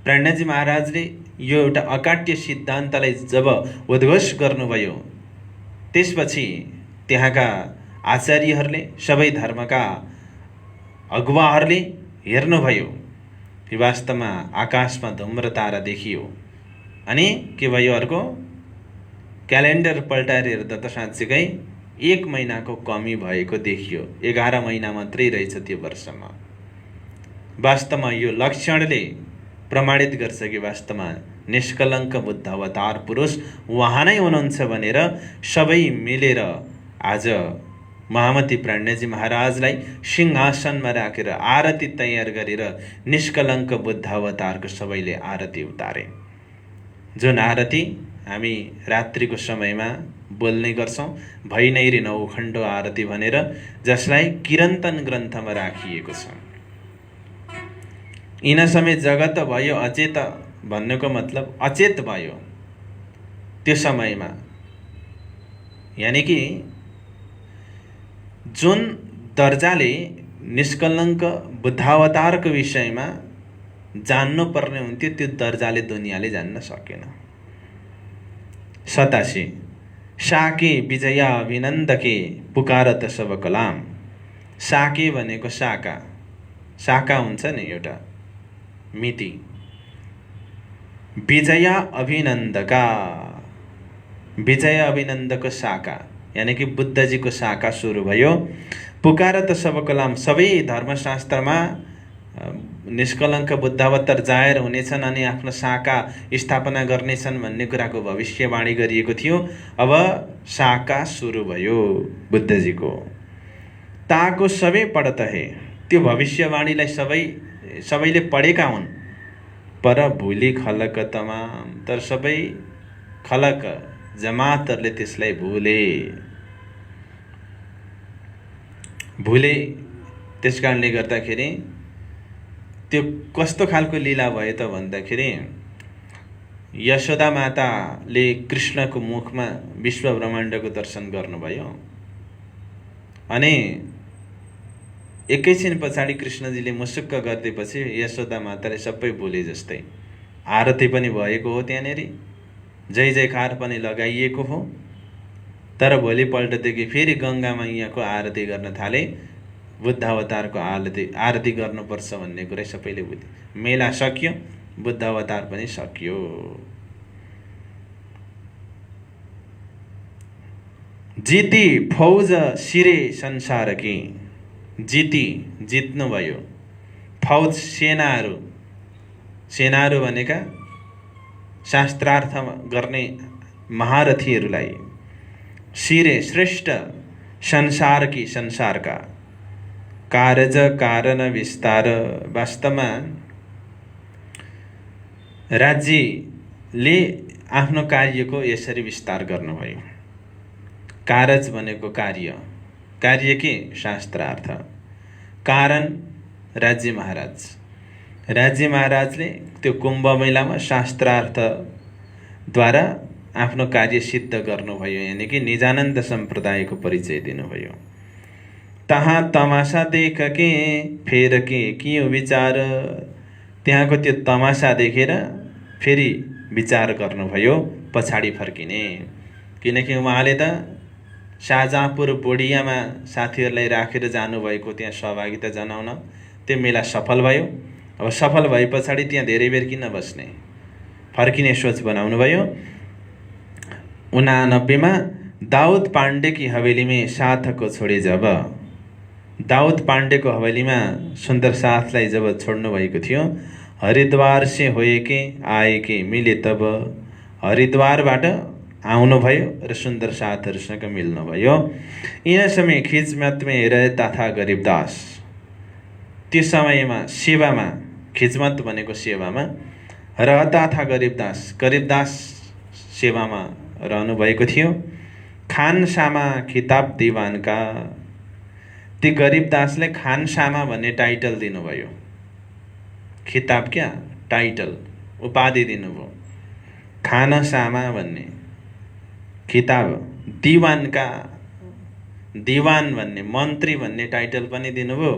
प्रणयजी महाराजले यो एउटा अकाट्य सिद्धान्तलाई जब उद्घोष गर्नुभयो त्यसपछि त्यहाँका आचार्यहरूले, सबै धर्मका अगुवाहरूले हेर्नुभयो कि वास्तवमा आकाशमा धूम्र तारा देखियो। अनि के भयो? अर्को क्यालेन्डर पल्टाएर हेर्दा त साँच्चीकै 1 महिनाको कमी भएको देखियो। 11 महिना मात्रै रहेछ त्यो वर्षमा। वास्तवमा यो लक्षणले प्रमाणित गर्छ कि वास्तवमा निष्कलङ्क बुद्ध अवतार पुरुष उहाँ नै हुनुहुन्छ भनेर सबै मिलेर आज महामती प्रणयजी महाराजलाई सिंहासनमा राखेर आरती तयार गरेर निष्कलङ्क बुद्ध अवतारको सबैले आरती उतारे। जुन आरती हामी रात्रिको समयमा बोल्ने गर्छौँ, भई नै रे नौखण्डो आरती भनेर, जसलाई किरन्तन ग्रन्थमा राखिएको छ। यिन समय जगत भयो अचेत भन्नुको मतलब अचेत भयो त्यो समयमा। यानि कि जुन दर्जाले निष्कलङ्क बुद्धावतारको विषयमा जान्नुपर्ने हुन्थ्यो त्यो दर्जाले दुनियाँले जान्न सकेन। 87 साके विजया विनन्दके पुकारत सब कलाम। साके भनेको शाखा, शाखा हुन्छ नि एउटा मिति। विजया अभिनन्दका, विजय अभिनन्दको शाखा यानि कि बुद्धजीको शाखा सुरु भयो। पुकारत सब कलाम, सबै धर्मशास्त्रमा निष्कलङ्क बुद्धावतार जाहेर हुनेछन् अनि आफ्नो शाखा स्थापना गर्नेछन् भन्ने कुराको भविष्यवाणी गरिएको थियो। अब शाखा सुरु भयो बुद्धजीको। ताको सबै पढत हे, त्यो भविष्यवाणीलाई सबैले पढेका हुन्। पर भुली खलक तमाम, तर सबै खलक जमातहरूले त्यसलाई भुले। त्यस कारणले गर्दाखेरि त्यो कस्तो खालको लीला भयो त भन्दाखेरि यशोदा माताले कृष्णको मुखमा विश्व ब्रह्माण्डको दर्शन गर्नुभयो अनि एकैछिन पछाडि कृष्णजीले मुसुक्क गरिदिएपछि यशोदा माताले सबै भुले जस्तै। आरती पनि भएको हो त्यहाँनेरि, जय जयकार पनि लगाइएको हो। तर भोलिपल्टदेखि फेरि गङ्गा मैयाको आरती गर्न थाले। बुद्ध अवतारको आरती गर्नुपर्छ भन्ने कुरा सबैले बुझे। मेला सकियो, बुद्ध अवतार पनि सकियो। जिती फौज सिरे संसार की, जित्नुभयो फौज सेनाहरू भनेका शास्त्रार्थ गर्ने महारथीहरूलाई शिरे श्रेष्ठ संसारकी संसारका कारज कारण विस्तार। वास्तवमा राज्यले आफ्नो कार्यको यसरी विस्तार गर्नुभयो। कारज भनेको कार्य, कार्य के शास्त्रार्थ, कारण राज्य महाराज। राज्य महाराजले त्यो कुम्भ मेलामा शास्त्रार्थद्वारा आफ्नो कार्य सिद्ध गर्नुभयो, यानि कि निजानन्द सम्प्रदायको परिचय दिनुभयो। तहाँ तमासा देख के फेर के विचार, त्यहाँको त्यो तमासा देखेर फेरि विचार गर्नुभयो पछाडि फर्किने। किनकि उहाँले त शाहजहाँपुर बोडियामा साथीहरूलाई राखेर जानुभएको त्यहाँ सहभागिता जनाउन। त्यो मेला सफल भयो। अब सफल भए पछाडि त्यहाँ धेरै बेर किन बस्ने, फर्किने सोच बनाउनु भयो। 89 दाउद पाण्डेकी हवेलीमा साथको छोडे जब, दाउद पाण्डेको हवेलीमा सुन्दर साथलाई जब छोड्नु भएको थियो, हरिद्वार से होए के आए के मिले तब, हरिद्वारबाट आउनुभयो र सुन्दर साथहरूसँग मिल्नुभयो। यिन समय खिजमत में रहता था गरिबदास। त्यो समयमा सेवामा, खिजमत भनेको सेवामा, रहता था गरिबदास, गरिबदास सेवामा रहनुभएको थियो। खानसामा खिताब दिवानका, ती गरिबदासले खानसामा भन्ने टाइटल दिनुभयो। खिताब क्या, टाइटल, उपाधि दिनुभयो। खानसामा भन्ने खिताब, दिवानका, दिवान भन्ने मन्त्री भन्ने टाइटल पनि दिनुभयो।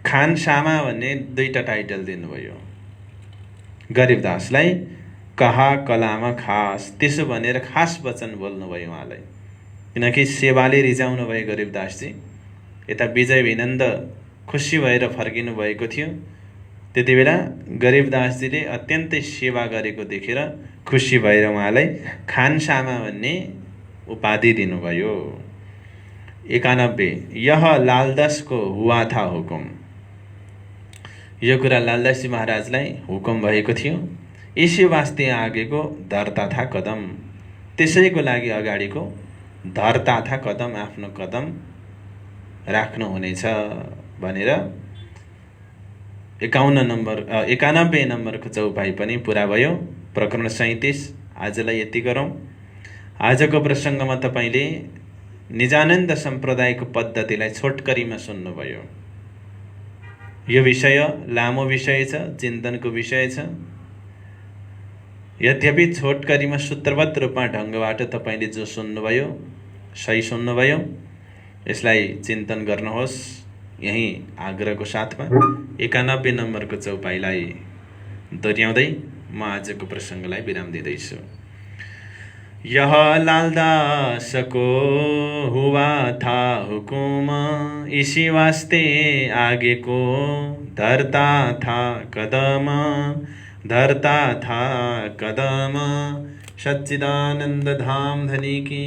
खानसामा भन्ने दुईटा टाइटल दिनुभयो गरिबदासलाई। कहा कलामा खास, त्यसो भनेर खास वचन बोल्नुभयो उहाँलाई। किनकि सेवाले रिजाउनु भयो गरिबदासजी। यता विजय भिनन्द खुसी भएर फर्किनु भएको थियो। त्यति बेला गरिबदासजीले अत्यन्तै सेवा गरेको देखेर खुसी भएर उहाँलाई खानसामा भन्ने उपाधि दिनुभयो। 91 यह लालदासको हुआ था हुकुम, यो कुरा लालदासजी महाराजलाई हुकुम भएको थियो। यसै वास्ते आगेको धर्ता था कदम, त्यसैको लागि अगाडिको धर्ता था कदम, आफ्नो कदम राख्नुहुनेछ भनेर 91 नम्बरको चौपाई पनि पुरा भयो। प्रकरण 37 आजलाई यति गरौँ। आजको प्रसङ्गमा तपाईँले निजानन्द सम्प्रदायको पद्धतिलाई छोटकरीमा सुन्नुभयो। यो विषय लामो विषय छ, चिन्तनको विषय छ। यद्यपि छोटकरीमा सूत्रबद्ध रूपमा ढङ्गबाट तपाईँले जो सुन्नुभयो सही सुन्नुभयो। यसलाई चिन्तन गर्नुहोस्। यही आग्रहको साथमा 91 नम्बरको चौपाईलाई दोहोऱ्याउँदै म आजको प्रसङ्गलाई विराम दिँदैछु। यह लालदास को हुआ था हुकुम, इसी वास्ते आगे को धरता था कदम, धरता था कदम। सच्चिदानंद धाम धनी की